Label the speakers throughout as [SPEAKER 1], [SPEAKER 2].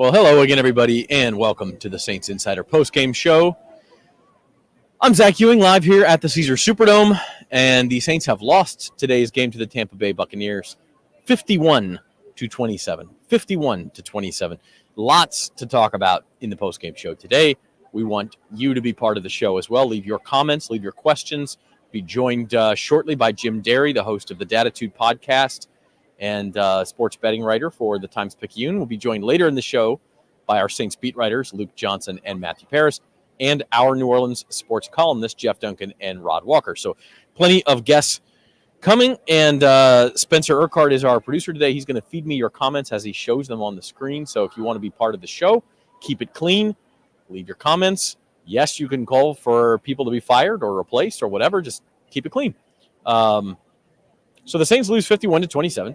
[SPEAKER 1] Well, hello again, everybody, and welcome to the Saints Insider Postgame Show. I'm Zach Ewing, live here at the Caesars Superdome, and the Saints have lost today's game to the Tampa Bay Buccaneers, 51-27. 51-27. Lots to talk about in the postgame show today. We want you to be part of the show as well. Leave your comments, leave your questions. Be joined shortly by Jim Derry, the host of the Datitude podcast and sports betting writer for the Times-Picayune. We'll be joined later in the show by our Saints beat writers, Luke Johnson and Matthew Paris, and our New Orleans sports columnists, Jeff Duncan and Rod Walker. So plenty of guests coming, and Spencer Urquhart is our producer today. He's going to feed me your comments as he shows them on the screen. So if you want to be part of the show, keep it clean, leave your comments. Yes, you can call for people to be fired or replaced or whatever. Just keep it clean. So the Saints lose 51-27.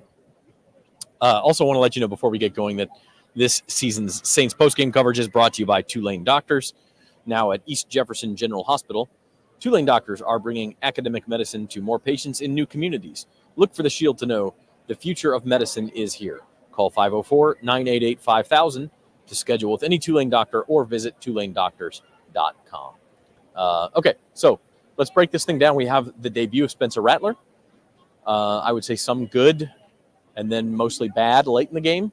[SPEAKER 1] Also want to let you know before we get going that this season's Saints postgame coverage is brought to you by Tulane Doctors. Now at East Jefferson General Hospital, Tulane Doctors are bringing academic medicine to more patients in new communities. Look for the shield to know the future of medicine is here. Call 504-988-5000 to schedule with any Tulane doctor or visit tulanedoctors.com. Okay, so let's break this thing down. We have the debut of Spencer Rattler. I would say some good and then mostly bad late in the game.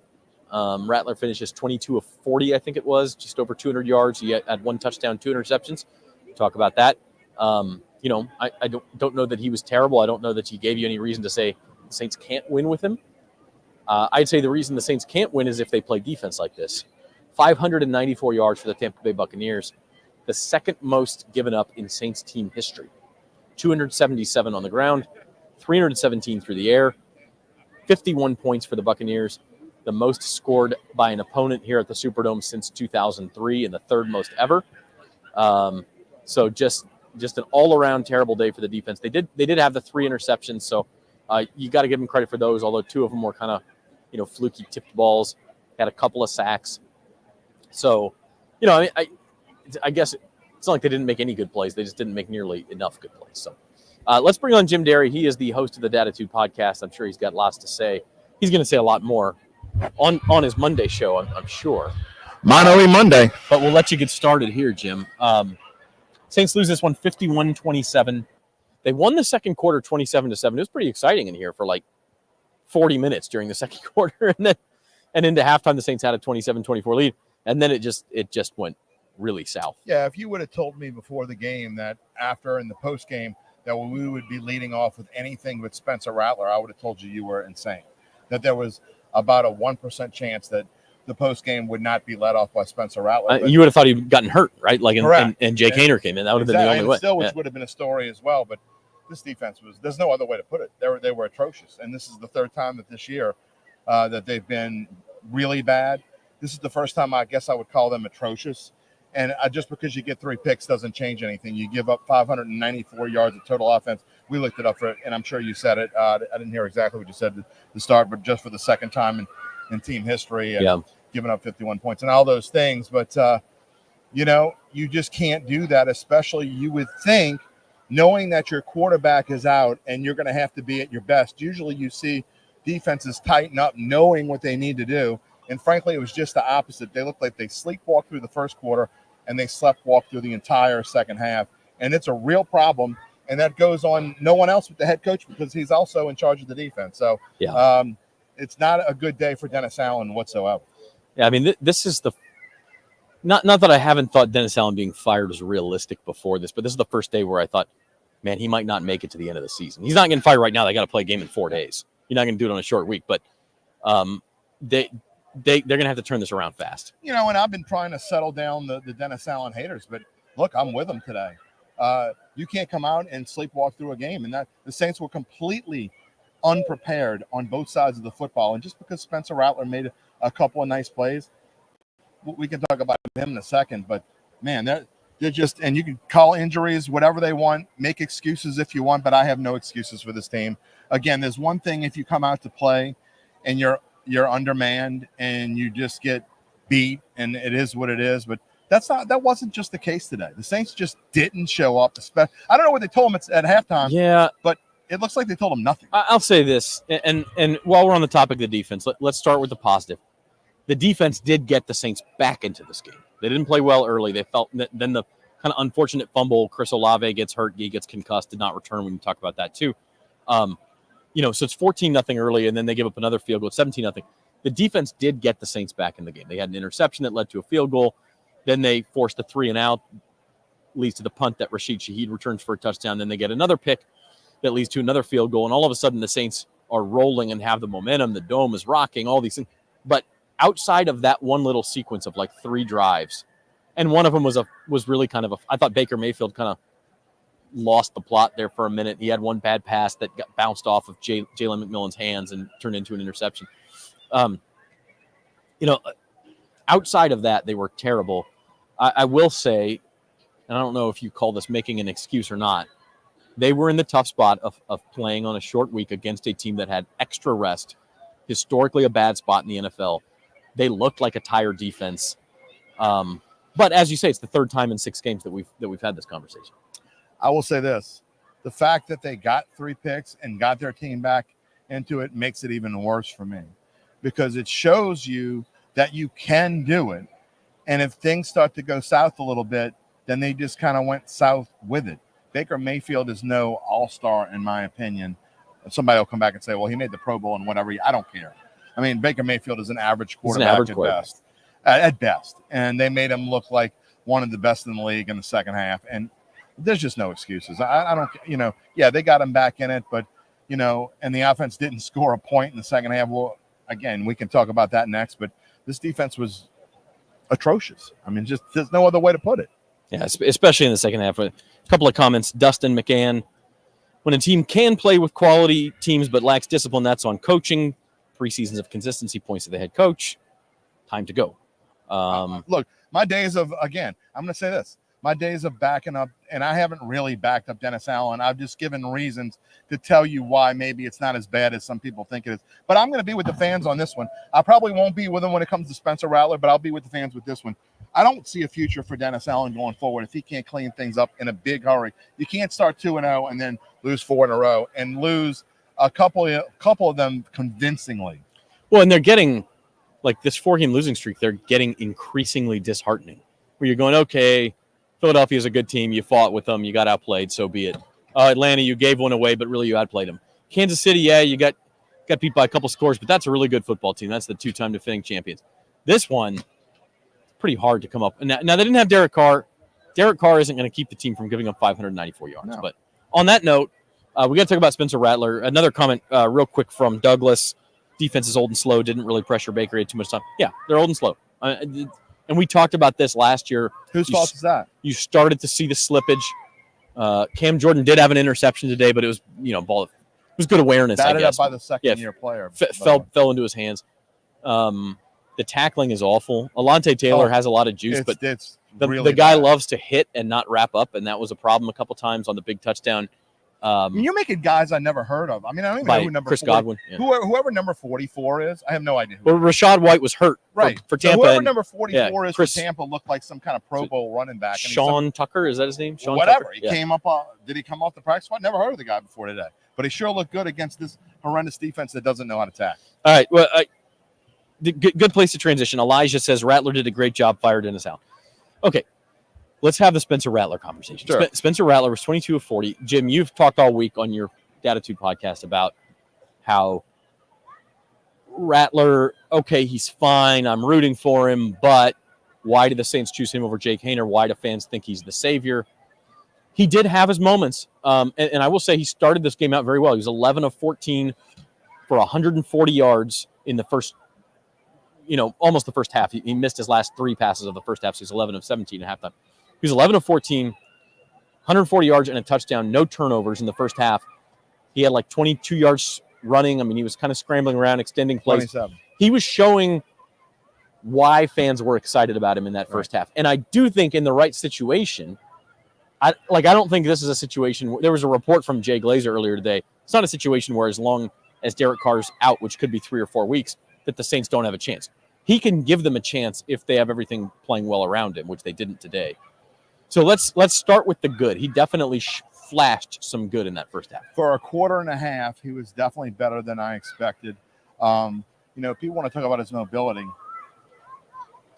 [SPEAKER 1] Rattler finishes 22 of 40, I think it was, just over 200 yards. He had one touchdown, 2 interceptions. Talk about that. I don't know that he was terrible. I don't know that he gave you any reason to say the Saints can't win with him. I'd say the reason the Saints can't win is if they play defense like this. 594 yards for the Tampa Bay Buccaneers, the second most given up in Saints team history. 277 on the ground, 317 through the air. 51 points for the Buccaneers, the most scored by an opponent here at the Superdome since 2003 and the third most ever. So just an all-around terrible day for the defense. They did have the 3 interceptions, so you got to give them credit for those, although 2 of them were kind of, fluky tipped balls, had a couple of sacks. So, I guess it's not like they didn't make any good plays. They just didn't make nearly enough good plays. So let's bring on Jim Derry. He is the host of the Datitude podcast. I'm sure he's got lots to say. He's going to say a lot more on his Monday show, I'm sure.
[SPEAKER 2] Mono Monday.
[SPEAKER 1] But we'll let you get started here, Jim. Saints lose this one 51-27. They won the second quarter 27-7. It was pretty exciting in here for like 40 minutes during the second quarter. And into halftime, the Saints had a 27-24 lead. And then it just went really south.
[SPEAKER 2] Yeah, if you would have told me before the game that after in the post game that we would be leading off with anything with Spencer Rattler, I would have told you were insane. That there was about a 1% chance that the post game would not be led off by Spencer Rattler.
[SPEAKER 1] You would have thought he'd gotten hurt, right? And Jake Haener came in. That would have been the only way.
[SPEAKER 2] Still, which would have been a story as well. But this defense there's no other way to put it. They were atrocious. And this is the third time that this year that they've been really bad. This is the first time I guess I would call them atrocious. And just because you get 3 picks doesn't change anything. You give up 594 yards of total offense. We looked it up for it, and I'm sure you said it. I didn't hear exactly what you said at the start, but just for the second time in team history, and giving up 51 points and all those things. But, you just can't do that, especially you would think, knowing that your quarterback is out and you're going to have to be at your best. Usually you see defenses tighten up knowing what they need to do. And frankly, it was just the opposite. They looked like they sleepwalked through the first quarter and they sleptwalked through the entire second half. And it's a real problem. And that goes on no one else with the head coach because he's also in charge of the defense. So it's not a good day for Dennis Allen whatsoever.
[SPEAKER 1] Yeah, I mean, this is the not that I haven't thought Dennis Allen being fired was realistic before this, but this is the first day where I thought, man, he might not make it to the end of the season. He's not getting fired right now. They got to play a game in 4 days. You're not going to do it on a short week, but they're going to have to turn this around fast.
[SPEAKER 2] And I've been trying to settle down the Dennis Allen haters, but look, I'm with them today. You can't come out and sleepwalk through a game. And that the Saints were completely unprepared on both sides of the football. And just because Spencer Rattler made a couple of nice plays, we can talk about him in a second. But, man, they're just – and you can call injuries, whatever they want, make excuses if you want, but I have no excuses for this team. Again, there's one thing if you come out to play and you're undermanned and you just get beat, and it is what it is. But that wasn't just the case today. The Saints just didn't show up. I don't know what they told them at halftime.
[SPEAKER 1] Yeah,
[SPEAKER 2] but it looks like they told them nothing.
[SPEAKER 1] I'll say this, and while we're on the topic of the defense, let's start with the positive. the defense did get the Saints back into this game. They didn't play well early. They felt that then the kind of unfortunate fumble. Chris Olave gets hurt. He gets concussed, did not return. We can talk about that too. So it's 14-0 early, and then they give up another field goal, 17-0. The defense did get the Saints back in the game. They had an interception that led to a field goal. Then they forced a 3-and-out, leads to the punt that Rashid Shaheed returns for a touchdown. Then they get another pick that leads to another field goal, and all of a sudden the Saints are rolling and have the momentum. The dome is rocking, all these things. But outside of that one little sequence of like 3 drives, and one of them was really kind of I thought Baker Mayfield kind of lost the plot there for a minute. He had one bad pass that got bounced off of Jalen McMillan's hands and turned into an interception. Outside of that, they were terrible. I will say, and I don't know if you call this making an excuse or not, they were in the tough spot of playing on a short week against a team that had extra rest, historically a bad spot in the NFL. They looked like a tired defense. But as you say, it's the third time in 6 games that we've had this conversation.
[SPEAKER 2] I will say this. The fact that they got 3 picks and got their team back into it makes it even worse for me, because it shows you that you can do it. And if things start to go south a little bit, then they just kind of went south with it. Baker Mayfield is no all-star, in my opinion. Somebody will come back and say, well, he made the Pro Bowl and whatever. I don't care. I mean, Baker Mayfield is an average quarterback at best. And they made him look like one of the best in the league in the second half. And there's just no excuses. I don't, they got him back in it, but, and the offense didn't score a point in the second half. Well, again, we can talk about that next, but this defense was atrocious. I mean, just there's no other way to put it.
[SPEAKER 1] Yeah, especially in the second half. A couple of comments. Dustin McCann, when a team can play with quality teams but lacks discipline, that's on coaching. 3 seasons of consistency points to the head coach. Time to go.
[SPEAKER 2] Look, my days of, again, I'm going to say this. My days of backing up, and I haven't really backed up Dennis Allen. I've just given reasons to tell you why maybe it's not as bad as some people think it is. But I'm going to be with the fans on this one. I probably won't be with them when it comes to Spencer Rattler, but I'll be with the fans with this one. I don't see a future for Dennis Allen going forward if he can't clean things up in a big hurry. You can't start 2-0 and then lose 4 in a row and lose a couple of them convincingly.
[SPEAKER 1] Well, and they're getting, like this 4-game losing streak, they're getting increasingly disheartening. Where you're going, okay, Philadelphia's a good team. You fought with them. You got outplayed. So be it. Atlanta, you gave one away, but really you outplayed them. Kansas City, yeah, you got beat by a couple scores, but that's a really good football team. That's the 2-time defending champions. This one, pretty hard to come up. Now they didn't have Derek Carr. Derek Carr isn't going to keep the team from giving up 594 yards. No. But on that note, we got to talk about Spencer Rattler. Another comment real quick from Douglas. Defense is old and slow. Didn't really pressure Baker. He had too much time. Yeah, they're old and slow. And we talked about this last year.
[SPEAKER 2] Whose fault is that? You
[SPEAKER 1] started to see the slippage. Cam Jordan did have an interception today, but it was, ball. It was good awareness, I guess.
[SPEAKER 2] Up by the second-year player.
[SPEAKER 1] Fell into his hands. The tackling is awful. Alontae Taylor has a lot of juice, but the guy loves to hit and not wrap up, and that was a problem a couple times on the big touchdown.
[SPEAKER 2] You're making guys I never heard of. I mean, I don't even know who number
[SPEAKER 1] Chris
[SPEAKER 2] 40,
[SPEAKER 1] Godwin. Yeah.
[SPEAKER 2] Whoever number 44 is, I have no idea.
[SPEAKER 1] Well, Rashad White was hurt for Tampa.
[SPEAKER 2] So whoever number 44 is for Tampa looked like some kind of Pro Bowl running back.
[SPEAKER 1] Sean Tucker, is that his name? Sean
[SPEAKER 2] whatever.
[SPEAKER 1] Tucker?
[SPEAKER 2] He came up. Did he come off the practice squad? Never heard of the guy before today. But he sure looked good against this horrendous defense that doesn't know how to tackle.
[SPEAKER 1] All right. Well, good place to transition. Elijah says Rattler did a great job, fired Dennis Allen. Okay. Let's have the Spencer Rattler conversation.
[SPEAKER 2] Sure.
[SPEAKER 1] Spencer Rattler was 22 of 40. Jim, you've talked all week on your Datitude podcast about how Rattler, okay, he's fine. I'm rooting for him, but why did the Saints choose him over Jake Haener? Why do fans think he's the savior? He did have his moments, and I will say he started this game out very well. He was 11 of 14 for 140 yards in the first, almost the first half. He missed his last 3 passes of the first half, so he's 11 of 17 at halftime. He was 11 of 14, 140 yards and a touchdown, no turnovers in the first half. He had like 22 yards running. I mean, he was kind of scrambling around, extending plays.
[SPEAKER 2] 27.
[SPEAKER 1] He was showing why fans were excited about him in that first half. And I do think in the right situation, I don't think this is a situation. There was a report from Jay Glazer earlier today. It's not a situation where as long as Derek Carr's out, which could be 3 or 4 weeks, that the Saints don't have a chance. He can give them a chance if they have everything playing well around him, which they didn't today. So let's start with the good. He definitely flashed some good in that first half.
[SPEAKER 2] For a quarter and a half, he was definitely better than I expected. People want to talk about his mobility.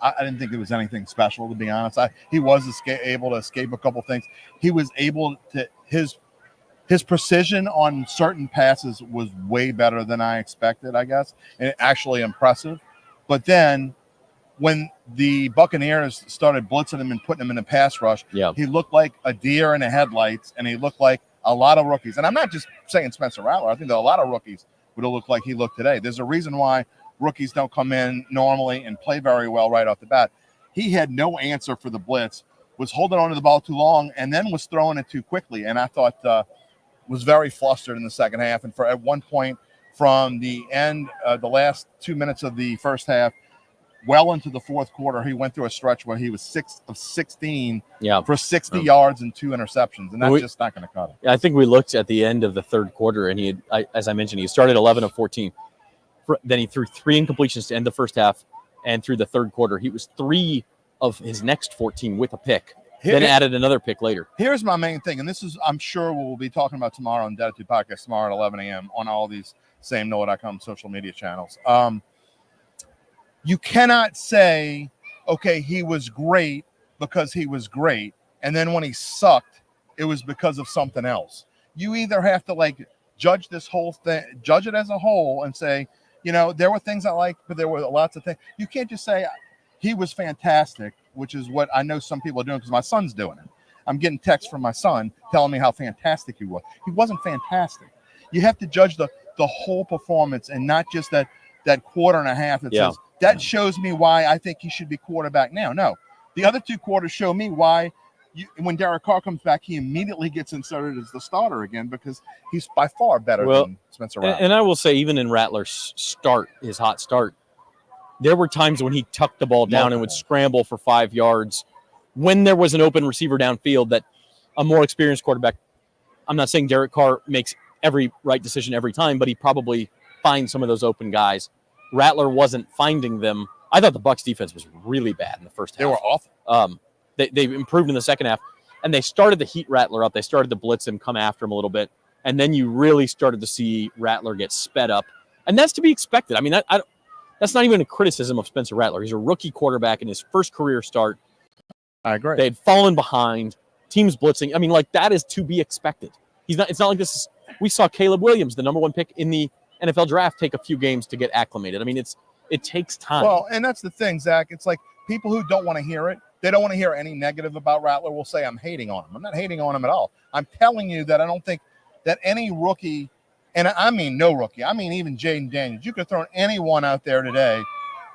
[SPEAKER 2] I didn't think it was anything special, to be honest. He was able to escape a couple things. He was able to his precision on certain passes was way better than I expected, I guess, and actually impressive. But then when the Buccaneers started blitzing him and putting him in a pass rush, he looked like a deer in the headlights, and he looked like a lot of rookies. And I'm not just saying Spencer Rattler. I think that a lot of rookies would have looked like he looked today. There's a reason why rookies don't come in normally and play very well right off the bat. He had no answer for the blitz, was holding on to the ball too long, and then was throwing it too quickly. And I thought was very flustered in the second half. And at one point from the end, the last 2 minutes of the first half, well into the fourth quarter, he went through a stretch where he was 6 of 16 for 60 yards and 2 interceptions, and that's just not going to cut it.
[SPEAKER 1] I think we looked at the end of the third quarter, and as I mentioned, he started 11 of 14. Then he threw 3 incompletions to end the first half, and through the third quarter, he was 3 of his next 14 with a pick, then added another pick later. Here's
[SPEAKER 2] my main thing, and this is, I'm sure we'll be talking about tomorrow on Dead Podcast tomorrow at 11 a.m. on all these same NOLA.com social media channels. You cannot say, okay, he was great because he was great, and then when he sucked, it was because of something else. You either have to judge this whole thing, judge it as a whole, and say, there were things I liked, but there were lots of things. You can't just say he was fantastic, which is what I know some people are doing because my son's doing it. I'm getting texts from my son telling me how fantastic he was. He wasn't fantastic. You have to judge the whole performance and not just that quarter and a half that says, that shows me why I think he should be quarterback now. No, the other 2 quarters show me why when Derek Carr comes back, he immediately gets inserted as the starter again because he's by far better than Spencer Rattler.
[SPEAKER 1] And I will say, even in Rattler's his hot start, there were times when he tucked the ball down and would scramble for 5 yards when there was an open receiver downfield that a more experienced quarterback, I'm not saying Derek Carr makes every right decision every time, but he probably finds some of those open guys. Rattler wasn't finding them. I thought the Bucs defense was really bad in the first half.
[SPEAKER 2] They were awful.
[SPEAKER 1] They improved in the second half, and they started to heat Rattler up. They started to blitz him, come after him a little bit, and then you really started to see Rattler get sped up, and that's to be expected. I mean, that's not even a criticism of Spencer Rattler. He's a rookie quarterback in his first career start.
[SPEAKER 2] I agree.
[SPEAKER 1] They had fallen behind, teams blitzing. I mean, that is to be expected. It's not like this. We saw Caleb Williams, the number 1 pick in the NFL draft, take a few games to get acclimated. I mean, it takes time.
[SPEAKER 2] Well, and that's the thing, Zach. It's like people who don't want to hear it, they don't want to hear any negative about Rattler will say, I'm hating on him. I'm not hating on him at all. I'm telling you that I don't think that any rookie, and I mean no rookie, I mean even Jaden Daniels, you could throw anyone out there today,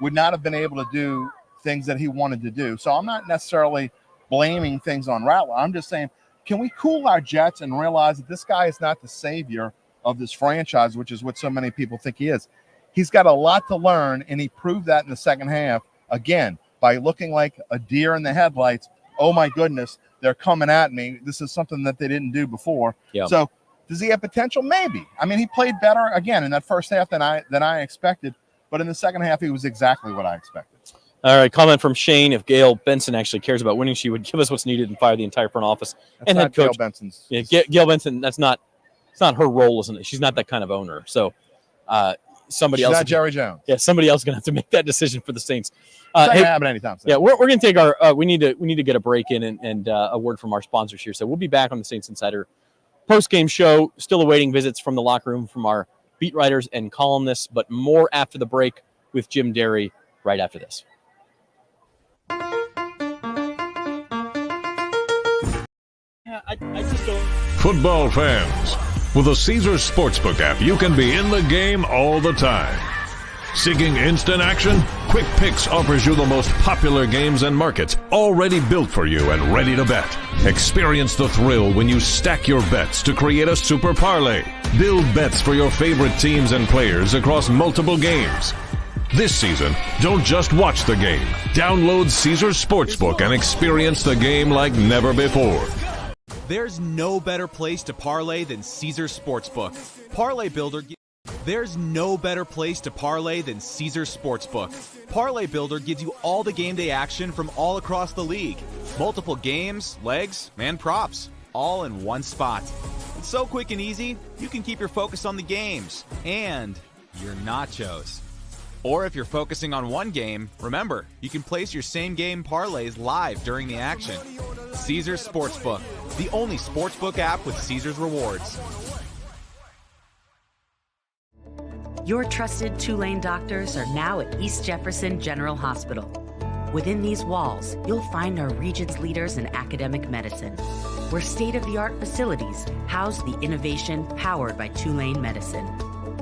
[SPEAKER 2] would not have been able to do things that he wanted to do. So I'm not necessarily blaming things on Rattler. I'm just saying, can we cool our jets and realize that this guy is not the savior of this franchise, which is what so many people think he is. He's got a lot to learn, and he proved that in the second half, again, by looking like a deer in the headlights. Oh, my goodness, they're coming at me. This is something that they didn't do before.
[SPEAKER 1] Yeah.
[SPEAKER 2] So does he have potential? Maybe. I mean, he played better, again, in that first half than I expected, but in the second half, he was exactly what I expected.
[SPEAKER 1] All right, comment from Shane. If Gail Benson actually cares about winning, she would give us what's needed and fire the entire front office and head coach.
[SPEAKER 2] Gail Benson's.
[SPEAKER 1] Yeah, Gail Benson, it's not her role, isn't it? She's not that kind of owner. So somebody
[SPEAKER 2] She's
[SPEAKER 1] else.
[SPEAKER 2] Not Jerry Jones.
[SPEAKER 1] Yeah, somebody else is going to have to make that decision for the Saints.
[SPEAKER 2] It's not going to happen anytime soon.
[SPEAKER 1] Yeah, we're going to take our we need to get a break in and a word from our sponsors here. So we'll be back on the Saints Insider post-game show. Still awaiting visits from the locker room from our beat writers and columnists, but more after the break with Jim Derry right after this.
[SPEAKER 3] Football fans, with the Caesars Sportsbook app, you can be in the game all the time. Seeking instant action? Quick Picks offers you the most popular games and markets, already built for you and ready to bet. Experience the thrill when you stack your bets to create a super parlay. Build bets for your favorite teams and players across multiple games. This season, don't just watch the game. Download Caesars Sportsbook and experience the game like never before.
[SPEAKER 4] There's no better place to parlay than Caesars Sportsbook. Parlay Builder. There's no better place to parlay than Caesars Sportsbook. Parlay Builder gives you all the game day action from all across the league. Multiple games, legs, and props, all in one spot. It's so quick and easy, you can keep your focus on the games and your nachos. Or if you're focusing on one game, remember, you can place your same-game parlays live during the action. Caesars Sportsbook, the only sportsbook app with Caesars rewards.
[SPEAKER 5] Your trusted Tulane doctors are now at East Jefferson General Hospital. Within these walls, you'll find our region's leaders in academic medicine, where state-of-the-art facilities house the innovation powered by Tulane Medicine,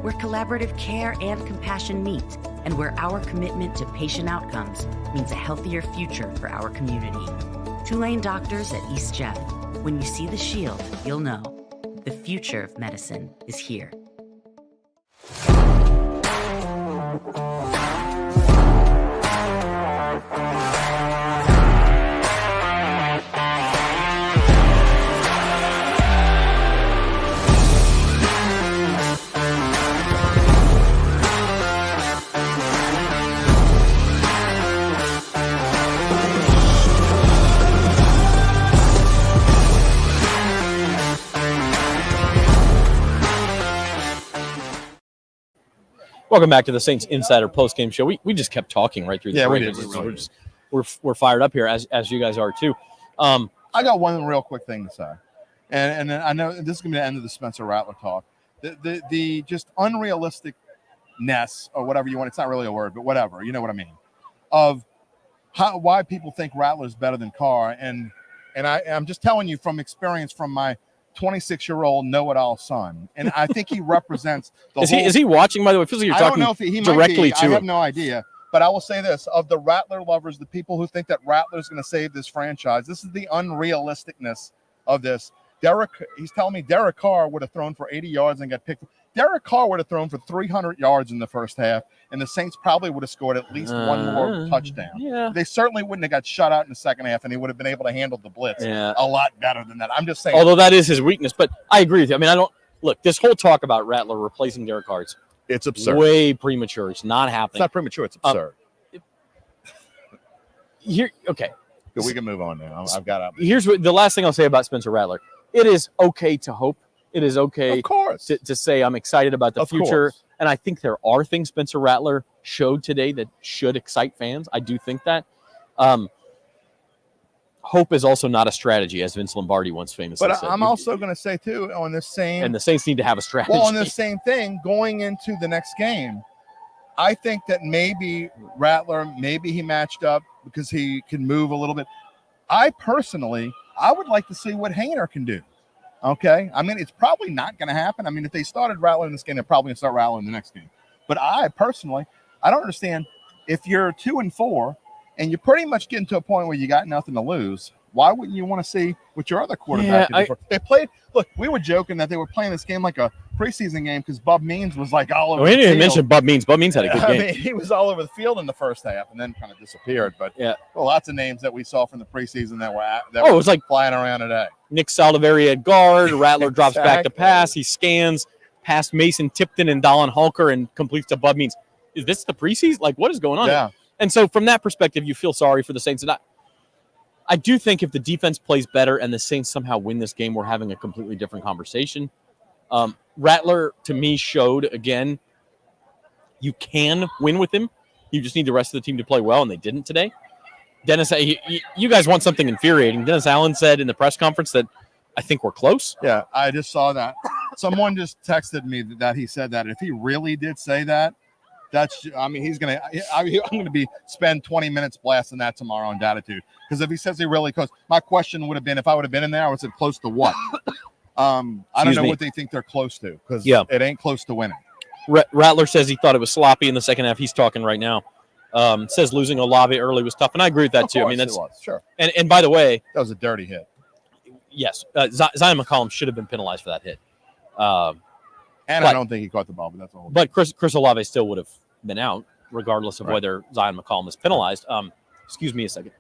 [SPEAKER 5] where collaborative care and compassion meet, and where our commitment to patient outcomes means a healthier future for our community. Tulane doctors at East Jeff. When you see the shield, you'll know. The future of medicine is here.
[SPEAKER 1] Welcome back to the Saints Insider postgame show. We just kept talking right through the break. We're fired up here as you guys are too.
[SPEAKER 2] I got one real quick thing to say, and I know this is going to be the end of the Spencer Rattler talk. The just unrealisticness or whatever you want. It's not really a word, but whatever. You know what I mean? Of why people think Rattler's better than Carr, and I'm just telling you from experience from my 26-year-old know-it-all son, and I think he represents the
[SPEAKER 1] Is he watching, by the way? It feels like you're talking directly to him.
[SPEAKER 2] I have no idea, but I will say this: of the Rattler lovers, the people who think that Rattler's going to save this franchise, this is the unrealisticness of this. He's telling me Derek Carr would have thrown for 80 yards and got picked. Derek Carr would have thrown for 300 yards in the first half, and the Saints probably would have scored at least one more touchdown. Yeah. They certainly wouldn't have got shut out in the second half, and he would have been able to handle the blitz a lot better than that. I'm just saying.
[SPEAKER 1] Although that is his weakness, but I agree with you. I mean, this whole talk about Rattler replacing Derek Carr,
[SPEAKER 2] it's absurd.
[SPEAKER 1] Way premature. It's not happening.
[SPEAKER 2] It's not premature. It's absurd.
[SPEAKER 1] Okay.
[SPEAKER 2] But we can move on now.
[SPEAKER 1] Here's the last thing I'll say about Spencer Rattler. It is okay to hope. It is okay
[SPEAKER 2] of course.
[SPEAKER 1] To say I'm excited about the future.
[SPEAKER 2] Course.
[SPEAKER 1] And I think there are things Spencer Rattler showed today that should excite fans. I do think that. Hope is also not a strategy, as Vince Lombardi once famously said.
[SPEAKER 2] But I'm also going to say, too, on the same...
[SPEAKER 1] And the Saints need to have a strategy.
[SPEAKER 2] Well, on the same thing, going into the next game, I think that maybe Rattler, maybe he matched up because he can move a little bit. I would like to see what Hayner can do. Okay? I mean, it's probably not going to happen. I mean, if they started Rattler in this game, they're probably going to start Rattler in the next game. But I don't understand. If you're 2-4 and you're pretty much getting to a point where you got nothing to lose, why wouldn't you want to see what your other quarterback can do? They played. Look, we were joking that they were playing this game like a preseason game because Bub Means was like all over.
[SPEAKER 1] We didn't even mention Bub Means. Bub Means had a good game.
[SPEAKER 2] I mean, he was all over the field in the first half and then kind of disappeared. But lots of names that we saw from the preseason that were
[SPEAKER 1] it was like
[SPEAKER 2] flying around today.
[SPEAKER 1] Nick Saldivari at guard. Rattler drops back to pass. He scans past Mason Tipton and Dallin Hulker and completes to Bub Means. Is this the preseason? Like, what is going on?
[SPEAKER 2] Yeah.
[SPEAKER 1] And so from that perspective, you feel sorry for the Saints. And I do think if the defense plays better and the Saints somehow win this game, we're having a completely different conversation. Rattler, to me, showed, again, you can win with him. You just need the rest of the team to play well, and they didn't today. Dennis, you guys want something infuriating. Dennis Allen said in the press conference that I think we're close.
[SPEAKER 2] Yeah, I just saw that. Someone just texted me that he said that. If he really did say that, I'm going to spend 20 minutes blasting that tomorrow on Datitude. Because if he says he really close, my question would have been, if I would have been in there, I would have said close to what? I don't know what they think they're close to, because it ain't close to winning.
[SPEAKER 1] Rattler says he thought it was sloppy in the second half. He's talking right now. Says losing Olave early was tough, and I agree with that too. I mean, that's
[SPEAKER 2] sure.
[SPEAKER 1] And by the way,
[SPEAKER 2] that was a dirty hit.
[SPEAKER 1] Yes, Zion McCollum should have been penalized for that hit.
[SPEAKER 2] I don't think he caught the ball, but that's all.
[SPEAKER 1] But Chris Olave still would have been out, regardless of whether Zion McCollum is penalized. Excuse me a second.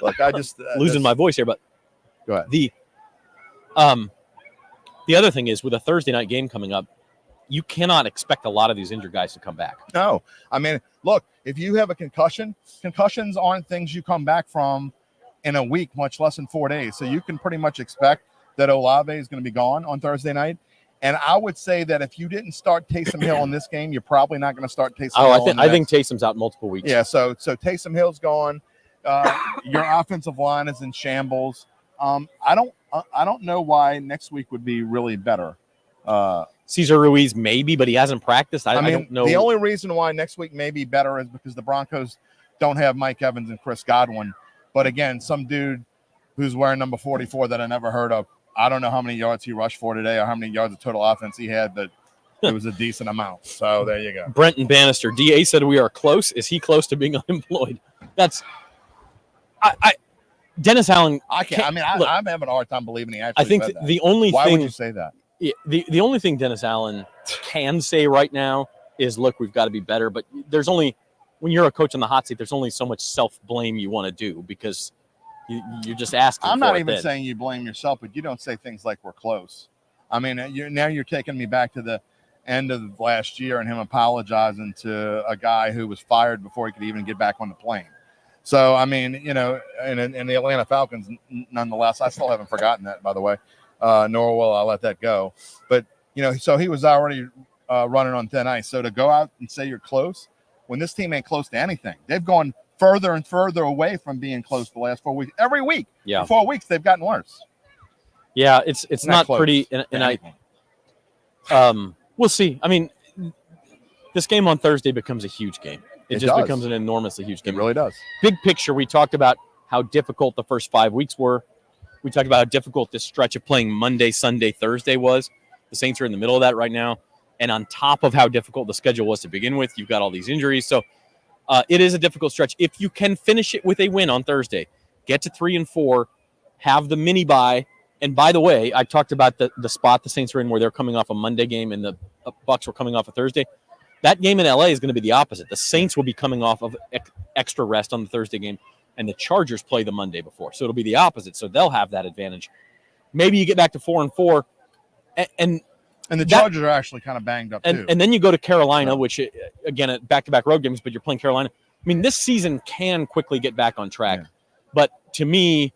[SPEAKER 2] Look, I just
[SPEAKER 1] losing my voice here, but
[SPEAKER 2] go ahead.
[SPEAKER 1] The other thing is, with a Thursday night game coming up, you cannot expect a lot of these injured guys to come back.
[SPEAKER 2] No. I mean, look, if you have a concussion, concussions aren't things you come back from in a week, much less in 4 days. So you can pretty much expect that Olave is going to be gone on Thursday night. And I would say that if you didn't start Taysom Hill in this game, you're probably not going to start Taysom Hill.
[SPEAKER 1] I think Taysom's out multiple weeks.
[SPEAKER 2] Yeah, so Taysom Hill's gone. Your offensive line is in shambles. I don't know why next week would be really better.
[SPEAKER 1] Cesar Ruiz maybe, but he hasn't practiced. I don't know.
[SPEAKER 2] The only reason why next week may be better is because the Broncos don't have Mike Evans and Chris Godwin. But again, some dude who's wearing number 44 that I never heard of. I don't know how many yards he rushed for today or how many yards of total offense he had, but it was a decent amount. So there you go.
[SPEAKER 1] Brenton Bannister, DA said we are close. Is he close to being unemployed? Dennis Allen.
[SPEAKER 2] I'm having a hard time believing he actually.
[SPEAKER 1] I think
[SPEAKER 2] said that.
[SPEAKER 1] the only
[SPEAKER 2] Why
[SPEAKER 1] thing.
[SPEAKER 2] would you say that?
[SPEAKER 1] The only thing Dennis Allen can say right now is, look, we've got to be better. But there's only, when you're a coach in the hot seat, there's only so much self-blame you want to do because you're just asking.
[SPEAKER 2] I'm not even saying you blame yourself, but you don't say things like we're close. I mean, you're taking me back to the end of last year and him apologizing to a guy who was fired before he could even get back on the plane. So, I mean, and the Atlanta Falcons, nonetheless, I still haven't forgotten that, by the way, nor will I let that go. But, so he was already running on thin ice. So to go out and say you're close when this team ain't close to anything, they've gone further and further away from being close the last 4 weeks. Every week, for 4 weeks, they've gotten worse.
[SPEAKER 1] Yeah, it's not pretty. And we'll see. I mean, this game on Thursday becomes a huge game. It just becomes an enormously huge game.
[SPEAKER 2] It really does.
[SPEAKER 1] Big picture, we talked about how difficult the first 5 weeks were. We talked about how difficult this stretch of playing Monday, Sunday, Thursday was. The Saints are in the middle of that right now. And on top of how difficult the schedule was to begin with, you've got all these injuries. So it is a difficult stretch. If you can finish it with a win on Thursday, get to 3-4, have the mini bye. And by the way, I talked about the spot the Saints are in where they're coming off a Monday game and the Bucs were coming off a Thursday. That game in LA is going to be the opposite. The Saints will be coming off of extra rest on the Thursday game, and the Chargers play the Monday before. So it'll be the opposite. So they'll have that advantage. Maybe you get back to 4-4, and
[SPEAKER 2] the Chargers are actually kind of banged up too.
[SPEAKER 1] And then you go to Carolina, which again back-to-back road games, but you're playing Carolina. I mean, this season can quickly get back on track, but to me,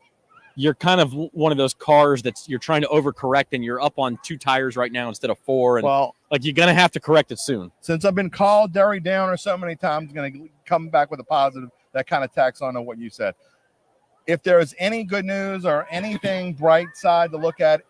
[SPEAKER 1] you're kind of one of those cars you're trying to overcorrect, and you're up on 2 tires right now instead of 4. And you're going to have to correct it soon.
[SPEAKER 2] Since I've been called Derry Downer so many times, I'm going to come back with a positive that kind of tacks on to what you said. If there's any good news or anything bright side to look at,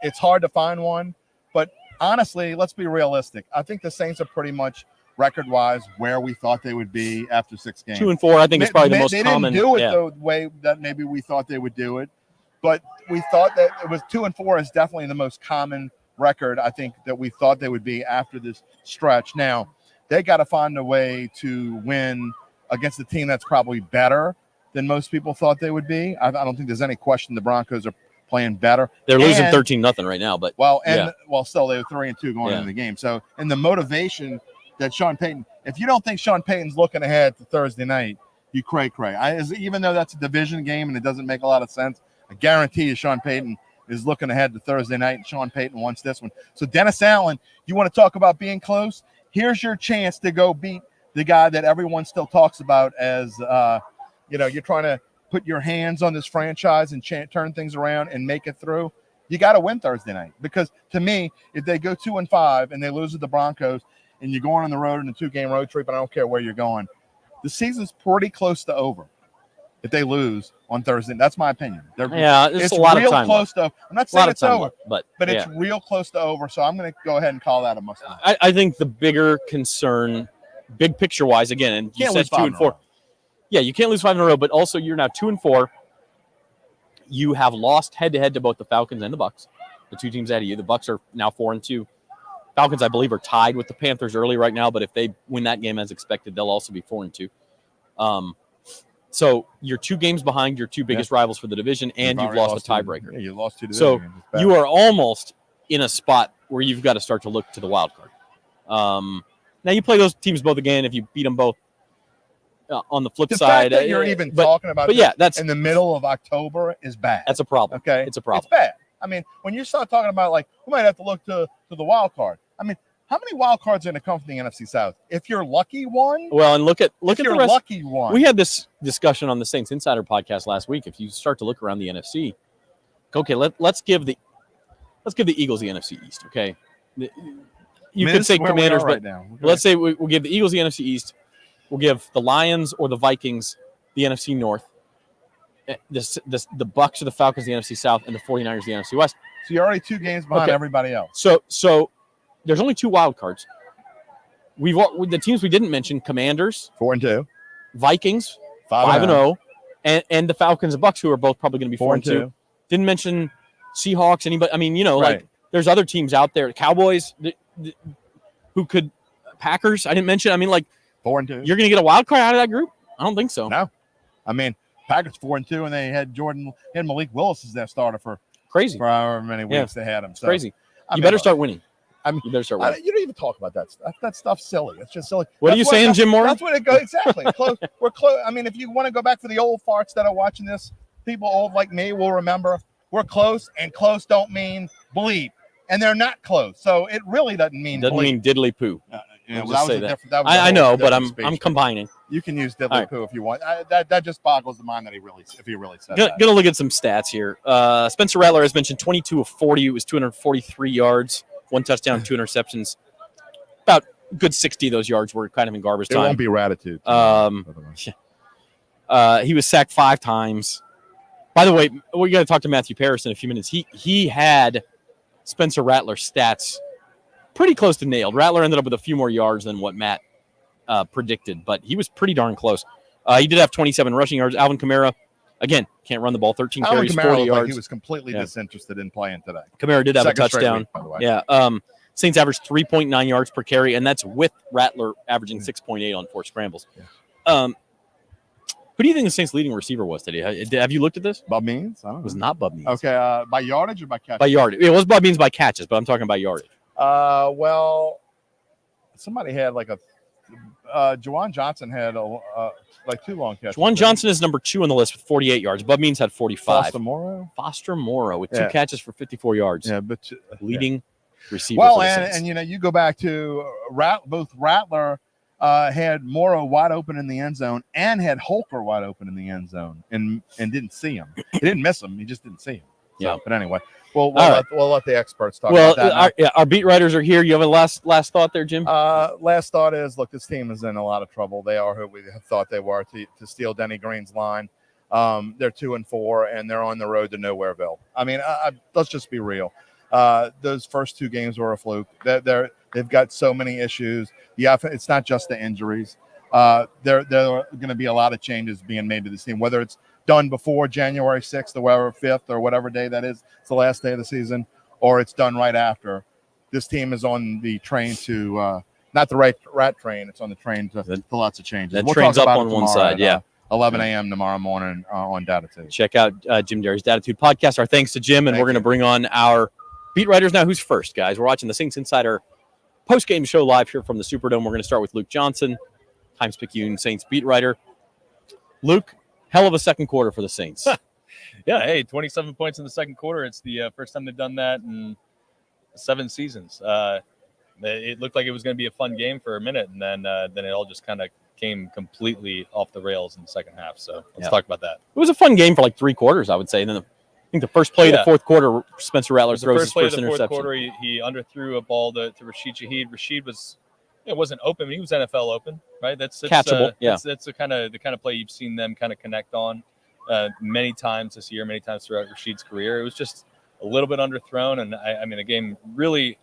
[SPEAKER 2] it's hard to find one. But honestly, let's be realistic. I think the Saints are pretty much record-wise where we thought they would be after 6 games.
[SPEAKER 1] 2-4, I think, is probably the most common.
[SPEAKER 2] They didn't do it the way that maybe we thought they would do it, but we thought that it was 2-4 is definitely the most common record, I think, that we thought they would be after this stretch. Now, they got to find a way to win against a team that's probably better than most people thought they would be. I don't think there's any question the Broncos are playing better.
[SPEAKER 1] They're losing 13-0 right now, but
[SPEAKER 2] still they were 3-2 going into the game. So, and the motivation that Sean Payton, if you don't think Sean Payton's looking ahead to Thursday night, you cray. Even though that's a division game and it doesn't make a lot of sense, I guarantee you Sean Payton is looking ahead to Thursday night, and Sean Payton wants this one. So Dennis Allen, you want to talk about being close? Here's your chance to go beat the guy that everyone still talks about as, you're trying to put your hands on this franchise and turn things around and make it through. You got to win Thursday night, because to me, if they go 2-5 and they lose to the Broncos, and you're going on the road in a 2-game road trip, and I don't care where you're going, the season's pretty close to over if they lose on Thursday. That's my opinion.
[SPEAKER 1] It's a lot of time.
[SPEAKER 2] Close to. I'm not saying it's over,
[SPEAKER 1] but
[SPEAKER 2] it's real close to over. So I'm going to go ahead and call that a must.
[SPEAKER 1] I think the bigger concern, big picture wise, again, and you said 2-4. Yeah, you can't lose 5 in a row, but also you're now 2-4. You have lost head-to-head to both the Falcons and the Bucs, the 2 teams ahead of you. The Bucs are now 4-2. Falcons, I believe, are tied with the Panthers early right now, but if they win that game as expected, they'll also be 4-2. So you're 2 games behind your 2 biggest rivals for the division, and you've lost a tiebreaker.
[SPEAKER 2] You lost 2
[SPEAKER 1] division
[SPEAKER 2] games.
[SPEAKER 1] So you are almost in a spot where you've got to start to look to the wild card. Now you play those teams both again if you beat them both. On the flip side,
[SPEAKER 2] fact that you're even talking about,
[SPEAKER 1] that's
[SPEAKER 2] in the middle of October is bad.
[SPEAKER 1] That's a problem.
[SPEAKER 2] Okay,
[SPEAKER 1] it's a problem.
[SPEAKER 2] It's bad. I mean, when you start talking about we might have to look to the wild card. I mean, how many wild cards are going to come from the NFC South? If you're lucky one.
[SPEAKER 1] Well, and look at the rest.
[SPEAKER 2] Lucky one.
[SPEAKER 1] We had this discussion on the Saints Insider podcast last week. If you start to look around the NFC, okay, let's give the Eagles the NFC East. Okay, You could say
[SPEAKER 2] where we
[SPEAKER 1] Commanders,
[SPEAKER 2] are
[SPEAKER 1] but
[SPEAKER 2] right now.
[SPEAKER 1] let's say we'll give the Eagles the NFC East. We'll give the Lions or the Vikings the NFC North. The Bucs or the Falcons the NFC South, and the 49ers the NFC West.
[SPEAKER 2] So you're already 2 games behind everybody else.
[SPEAKER 1] So there's only 2 wild cards. The teams we didn't mention: Commanders,
[SPEAKER 2] 4-2,
[SPEAKER 1] Vikings, 5-0, and the Falcons and Bucs, who are both probably going to be 4-2. Didn't mention Seahawks. Anybody? I mean, like there's other teams out there. Cowboys, who could Packers. I didn't mention. I mean, like
[SPEAKER 2] 4-2.
[SPEAKER 1] You're going to get a wild card out of that group? I don't think so.
[SPEAKER 2] No, I mean Packers 4-2, and they had Malik Willis as their starter for however many weeks they had him. So,
[SPEAKER 1] crazy. You better start winning.
[SPEAKER 2] You better start winning. You don't even talk about that stuff. That stuff's silly. It's just silly.
[SPEAKER 1] What are you saying, Jim Moore?
[SPEAKER 2] That's what it goes. Exactly. Close. We're close. I mean, if you want to go back for the old farts that are watching this, people old like me will remember we're close, and close don't mean bleep, and they're not close. So it really doesn't mean
[SPEAKER 1] diddly poo.
[SPEAKER 2] I
[SPEAKER 1] know, but I'm combining.
[SPEAKER 2] You can use diddly poo if you want. That just boggles the mind that if he really said that.
[SPEAKER 1] Gonna look at some stats here. Spencer Rattler has mentioned 22 of 40. It was 243 yards, 1 touchdown, 2 interceptions. About a good 60 of those yards were kind of in garbage time.
[SPEAKER 2] It won't be Ratitude.
[SPEAKER 1] He was sacked 5 times. By the way, we got to talk to Matthew Paris in a few minutes. He had Spencer Rattler's stats pretty close to nailed. Rattler ended up with a few more yards than what Matt predicted, but he was pretty darn close. He did have 27 rushing yards. Alvin Kamara, again, can't run the ball. 13 carries, 40 yards.
[SPEAKER 2] Like he was completely disinterested in playing today.
[SPEAKER 1] Kamara did have a touchdown. Week, by the way. Yeah. Saints averaged 3.9 yards per carry, and that's with Rattler averaging 6.8 on 4 scrambles. Yeah. Who do you think the Saints' leading receiver was today? Have you looked at this?
[SPEAKER 2] Bub Means? I don't know.
[SPEAKER 1] It was not Bub Means.
[SPEAKER 2] Okay, by yardage or by catches?
[SPEAKER 1] By yardage. It was Bub Means by catches, but I'm talking about yardage.
[SPEAKER 2] Well, somebody had like Juwan Johnson had 2 long catches.
[SPEAKER 1] Juwan Johnson is number 2 on the list with 48 yards. Bub Means had 45. Foster Morrow with 2 catches for 54 yards.
[SPEAKER 2] Yeah, but
[SPEAKER 1] leading receiver.
[SPEAKER 2] Well, and you go back to both Rattler had Morrow wide open in the end zone and had Holker wide open in the end zone and didn't see him. He didn't miss him. He just didn't see him.
[SPEAKER 1] Yeah.
[SPEAKER 2] But anyway, we'll let the experts talk about that.
[SPEAKER 1] Our beat writers are here. You have a last thought there, Jim?
[SPEAKER 2] Last thought is, look, this team is in a lot of trouble. They are who we thought they were to steal Denny Green's line. They're 2-4, and they're on the road to Nowhereville. I mean, let's just be real. Those first 2 games were a fluke. They've got so many issues. It's not just the injuries. There are going to be a lot of changes being made to this team, whether it's done before January 6th or whatever 5th or whatever day that is. It's the last day of the season, or it's done right after. This team is on the train to not the rat train. It's on the train to lots of changes.
[SPEAKER 1] That train's up on one side,
[SPEAKER 2] 11 a.m. tomorrow morning on Datitude.
[SPEAKER 1] Check out Jim Derry's Datitude podcast. Our thanks to Jim, and we're going to bring on our beat writers now. Who's first, guys? We're watching the Saints Insider post-game show live here from the Superdome. We're going to start with Luke Johnson, Times-Picayune Saints beat writer. Luke, hell of a second quarter for the Saints.
[SPEAKER 6] Yeah, hey, 27 points in the second quarter. It's the first time they've done that in 7 seasons. It looked like it was going to be a fun game for a minute, and then it all just kind of came completely off the rails in the second half. So let's talk about that.
[SPEAKER 1] It was a fun game for like 3 quarters, I would say. And then I think the first play of the fourth quarter, Spencer Rattler throws his first interception. The first play of the fourth
[SPEAKER 6] quarter, he underthrew a ball to Rashid Shaheed. Rashid wasn't open. He was NFL open, right? That's
[SPEAKER 1] catchable.
[SPEAKER 6] That's the kind of play you've seen them kind of connect on many times this year, many times throughout Rashid's career. It was just a little bit underthrown, and I mean, the game really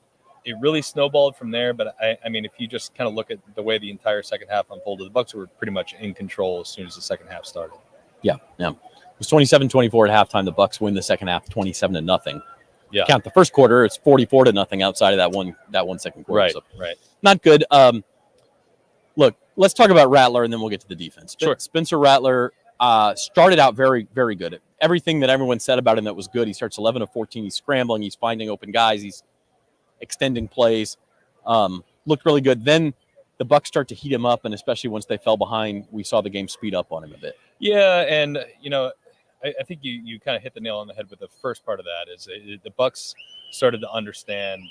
[SPEAKER 6] snowballed from there. But I mean, if you just kind of look at the way the entire second half unfolded, the Bucs were pretty much in control as soon as the second half started. Yeah.
[SPEAKER 1] It was 27-24 at halftime. The Bucs win the second half, 27-0.
[SPEAKER 6] Yeah.
[SPEAKER 1] Count the first quarter, it's 44-0 outside of that one second quarter.
[SPEAKER 6] Right.
[SPEAKER 1] So
[SPEAKER 6] right.
[SPEAKER 1] Not good. Look, let's talk about Rattler, and then we'll get to the defense.
[SPEAKER 6] Sure.
[SPEAKER 1] Spencer Rattler started out very, very good. Everything that everyone said about him that was good. He starts 11 of 14. He's scrambling. He's finding open guys. He's extending plays. Looked really good. Then the Bucs start to heat him up, and especially once they fell behind, we saw the game speed up on him a bit.
[SPEAKER 6] Yeah, and I think you kind of hit the nail on the head with the first part of that. Is the Bucs started to understand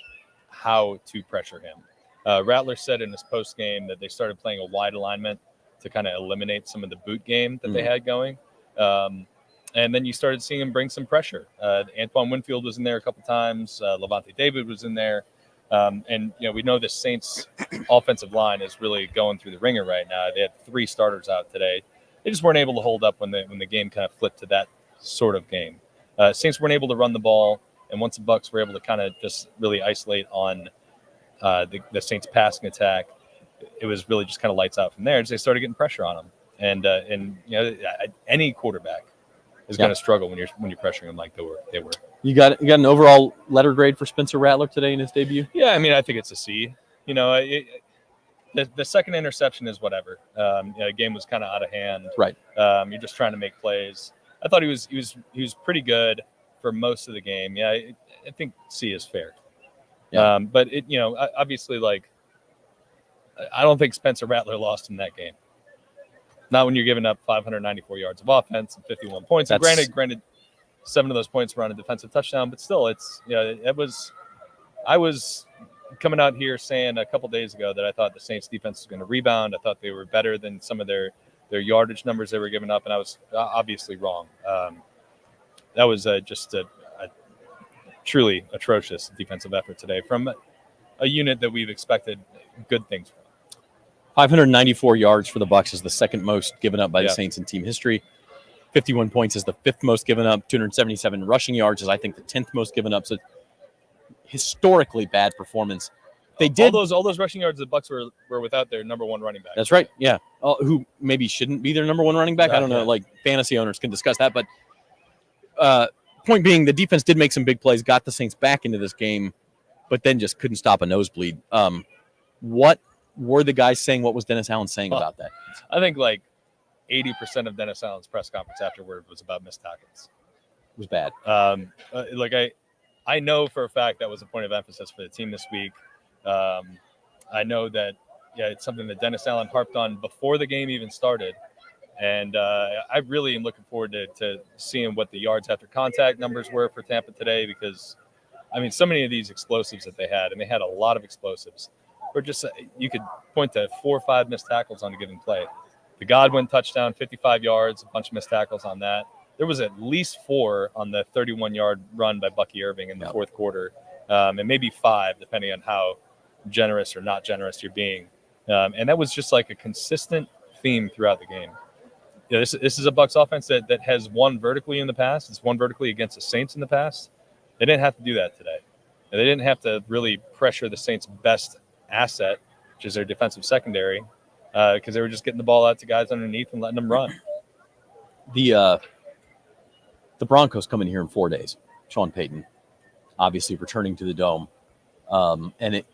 [SPEAKER 6] how to pressure him. Rattler said in his post game that they started playing a wide alignment to kind of eliminate some of the boot game that they had going. And then you started seeing him bring some pressure. Antoine Winfield was in there a couple times. Levante David was in there. And we know the Saints offensive line is really going through the ringer right now. They had 3 starters out today. They just weren't able to hold up when the game kind of flipped to that sort of game. Saints weren't able to run the ball, and once the Bucs were able to kind of just really isolate on the Saints passing attack, it was really just kind of lights out from there as they started getting pressure on them. And any quarterback is going to struggle when you're pressuring them like they were.
[SPEAKER 1] You got an overall letter grade for Spencer Rattler today in his debut?
[SPEAKER 6] Yeah, I mean, I think it's a C. The second interception is whatever. The game was kind of out of hand.
[SPEAKER 1] Right.
[SPEAKER 6] You're just trying to make plays. I thought he was pretty good for most of the game. Yeah, I think C is fair.
[SPEAKER 1] Yeah.
[SPEAKER 6] But obviously, like, I don't think Spencer Rattler lost in that game. Not when you're giving up 594 yards of offense and 51 points. And granted, 7 of those points were on a defensive touchdown, but still, I was coming out here saying a couple days ago that I thought the Saints defense was going to rebound. I thought they were better than some of their yardage numbers they were giving up, and I was obviously wrong. That was just a truly atrocious defensive effort today from a unit that we've expected good things from.
[SPEAKER 1] 594 yards for the Bucs is the second most given up by the Saints in team history. 51 points is the 5th most given up. 277 rushing yards is, I think, the 10th most given up. So historically bad performance. They did
[SPEAKER 6] all those rushing yards. The Bucs were without their number 1 running back.
[SPEAKER 1] That's right. Yeah, who maybe shouldn't be their number 1 running back. I don't know. Like, fantasy owners can discuss that, but point being, the defense did make some big plays, got the Saints back into this game, but then just couldn't stop a nosebleed. What were the guys saying? What was Dennis Allen saying about that?
[SPEAKER 6] I think like 80% of Dennis Allen's press conference afterward was about missed tackles.
[SPEAKER 1] It was bad.
[SPEAKER 6] I know for a fact that was a point of emphasis for the team this week. I know that it's something that Dennis Allen harped on before the game even started. And I really am looking forward to seeing what the yards after contact numbers were for Tampa today, because, I mean, so many of these explosives that they had, and they had a lot of explosives, were just, you could point to 4 or 5 missed tackles on a given play. The Godwin touchdown, 55 yards, a bunch of missed tackles on that. There was at least 4 on the 31-yard run by Bucky Irving in the fourth quarter, and maybe 5, depending on how generous or not generous you're being. And that was just like a consistent theme throughout the game. This is a Bucs offense that has won vertically in the past. It's won vertically against the Saints in the past. They didn't have to do that today. And they didn't have to really pressure the Saints' best asset, which is their defensive secondary, because they were just getting the ball out to guys underneath and letting them run.
[SPEAKER 1] The Broncos come in here in 4 days. Sean Payton, obviously returning to the Dome. And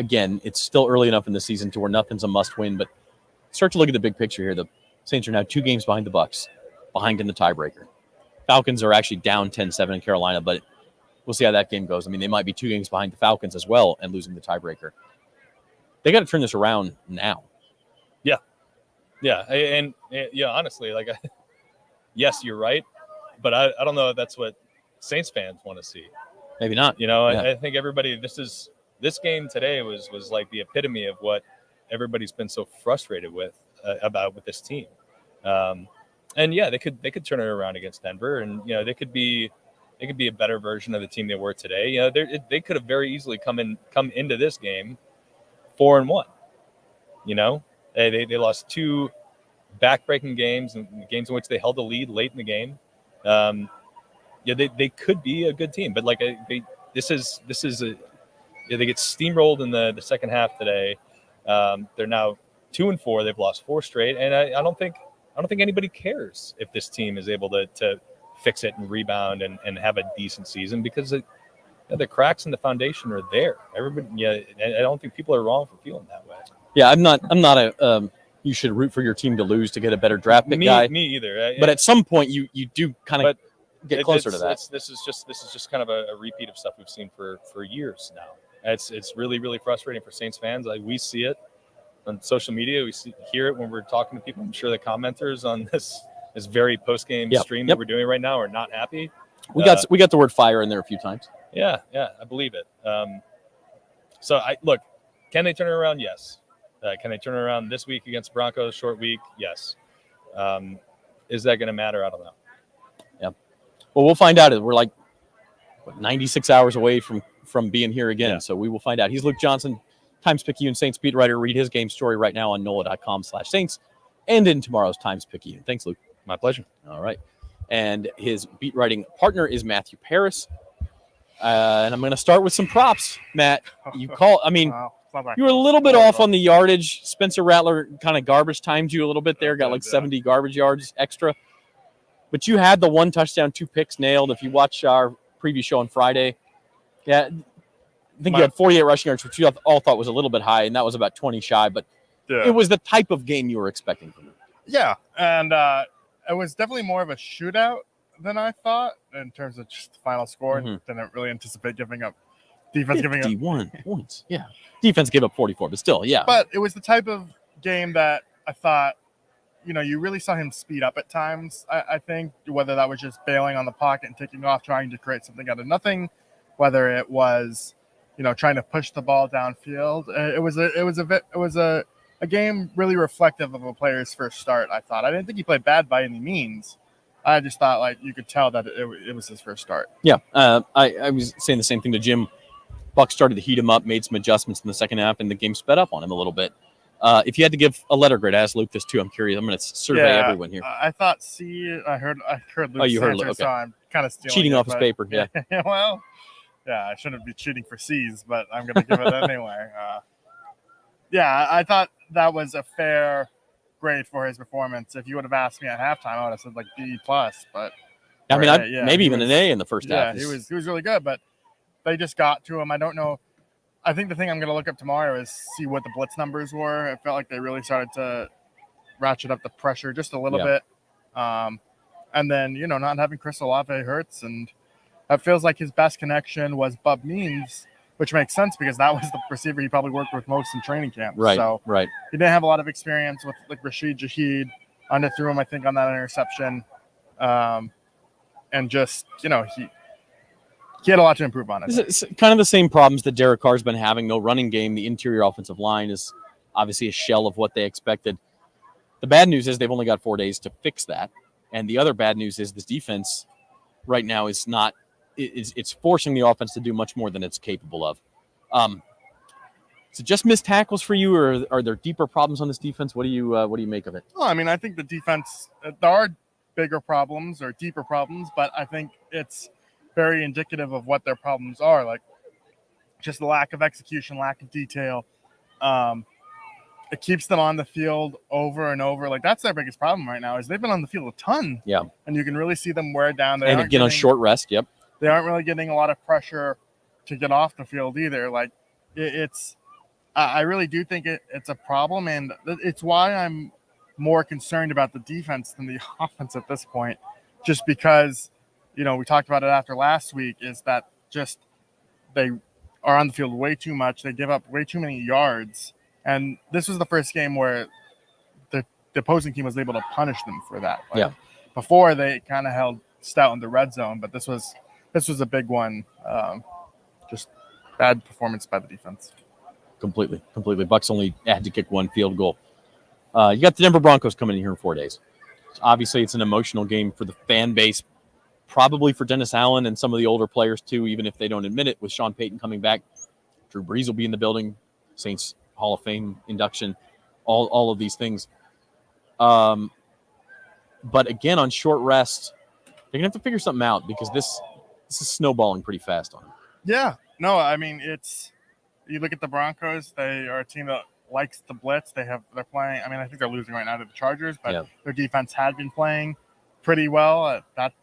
[SPEAKER 1] it's still early enough in the season to where nothing's a must-win, but start to look at the big picture here. The Saints are now 2 games behind the Bucs, behind in the tiebreaker. Falcons are actually down 10-7 in Carolina, but we'll see how that game goes. I mean, they might be 2 games behind the Falcons as well and losing the tiebreaker. They got to turn this around now.
[SPEAKER 6] Yeah. Honestly, like, yes, you're right, but I don't know if that's what Saints fans want to see.
[SPEAKER 1] Maybe not.
[SPEAKER 6] I think everybody, this game today was like the epitome of what everybody's been so frustrated with this team. They could turn it around against Denver, and they could be a better version of the team they were today. They could have very easily come into this game 4-1. They lost 2 back-breaking games, and games in which they held the lead late in the game. They could be a good team, but like they get steamrolled in the second half today. They're now 2-4. They've lost 4 straight, and I don't think anybody cares if this team is able to fix it and rebound and have a decent season, because the cracks in the foundation are there. Everybody, I don't think people are wrong for feeling that way.
[SPEAKER 1] Yeah, I'm not a you should root for your team to lose to get a better draft pick guy.
[SPEAKER 6] Me either.
[SPEAKER 1] But at some point, you do kind of get closer to that.
[SPEAKER 6] This is just kind of a repeat of stuff we've seen for years now. It's really, really frustrating for Saints fans. Like, we see it on social media. We hear it when we're talking to people. I'm sure the commenters on this very post-game stream that we're doing right now are not happy.
[SPEAKER 1] We got the word fire in there a few times.
[SPEAKER 6] Yeah, I believe it. Look, can they turn it around? Yes. Can they turn it around this week against Broncos? Short week? Yes. Is that going to matter? I don't know.
[SPEAKER 1] Yeah. Well, we'll find out. We're like 96 hours away from from being here again.
[SPEAKER 6] Yeah.
[SPEAKER 1] So we will find out. He's Luke Johnson, Times-Picayune Saints beat writer. Read his game story right now on NOLA.com/Saints and in tomorrow's Times-Picayune. Thanks, Luke.
[SPEAKER 6] My pleasure.
[SPEAKER 1] All right. And his beat writing partner is Matthew Paris. And I'm going to start with some props, Matt. You call, I mean, you were a little bit off on the yardage. Spencer Rattler kind of garbage timed you a little bit there, got like 70 garbage yards extra. But you had the 1 touchdown, 2 picks nailed. If you watch our preview show on Friday, yeah, I think you had 48 rushing yards, which you all thought was a little bit high, and that was about 20 shy. But it was the type of game you were expecting from him.
[SPEAKER 2] Yeah, and it was definitely more of a shootout than I thought in terms of just the final score. Didn't really anticipate giving up. Defense giving up
[SPEAKER 1] 51 points. Yeah, defense gave up 44, but still, yeah.
[SPEAKER 2] But it was the type of game that I thought, you really saw him speed up at times. I think whether that was just bailing on the pocket and taking off, trying to create something out of nothing, whether it was, trying to push the ball downfield. It was a game really reflective of a player's first start. I thought. I didn't think he played bad by any means. I just thought you could tell that it was his first start.
[SPEAKER 1] Yeah, I was saying the same thing to Jim. Buck started to heat him up, made some adjustments in the second half, and the game sped up on him a little bit. If you had to give a letter grade, ask Luke this too. I'm curious. I'm going to survey everyone here.
[SPEAKER 2] I thought C. I heard Luke's
[SPEAKER 1] you heard
[SPEAKER 2] answer,
[SPEAKER 1] Luke. Okay.
[SPEAKER 2] so I'm kind of stealing
[SPEAKER 1] cheating
[SPEAKER 2] it,
[SPEAKER 1] off his paper. Yeah.
[SPEAKER 2] Well, yeah, I shouldn't be cheating for C's, but I'm going to give it anyway. I thought that was a fair grade for his performance. If you would have asked me at halftime, I would have said B+. But
[SPEAKER 1] I mean, maybe even an A in the first half.
[SPEAKER 2] Yeah, he was really good, but they just got to him. I don't know. I think the thing I'm going to look up tomorrow is see what the blitz numbers were. It felt like they really started to ratchet up the pressure just a little bit. And then, not having Chris Olave hurts. And it feels like his best connection was Bub Means, which makes sense because that was the receiver he probably worked with most in training camp.
[SPEAKER 1] Right,
[SPEAKER 2] so
[SPEAKER 1] right.
[SPEAKER 2] He didn't have a lot of experience with Rashid Shaheed. Underthrew him, I think, on that interception. And just, he had a lot to improve on it.
[SPEAKER 1] It's kind of the same problems that Derek Carr's been having. No running game. The interior offensive line is obviously a shell of what they expected. The bad news is they've only got 4 days to fix that. And the other bad news is this defense right now is not – it's forcing the offense to do much more than it's capable of. Is it just missed tackles for you, or are there deeper problems on this defense? What do you make of it?
[SPEAKER 2] Well, I mean, I think the defense there are bigger problems or deeper problems, but I think it's very indicative of what their problems are, like just the lack of execution, lack of detail. It keeps them on the field over and over. Like that's their biggest problem right now is they've been on the field a ton.
[SPEAKER 1] Yeah, and
[SPEAKER 2] you can really see them wear down.
[SPEAKER 1] And again on short rest. Yep,
[SPEAKER 2] they aren't really getting a lot of pressure to get off the field either. Like it's. I really do think it's a problem, and it's why I'm more concerned about the defense than the offense at this point, just because, we talked about it after last week, is that just they are on the field way too much. They give up way too many yards, and this was the first game where the opposing team was able to punish them for that. Before they kind of held stout in the red zone, but this was a big one. Just bad performance by the defense. Completely. Bucks only had to kick 1 field goal. You got the Denver Broncos coming in here in 4 days. Obviously, it's an emotional game for the fan base, probably for Dennis Allen and some of the older players too, even if they don't admit it. With Sean Payton coming back, Drew Brees will be in the building, Saints Hall of Fame induction, all of these things. But again, on short rest, they're gonna have to figure something out because this is snowballing pretty fast on them. Yeah, no, I mean it's. You look at the Broncos; they are a team that likes the blitz. They're playing. I mean, I think they're losing right now to the Chargers, but their defense had been playing pretty well. That's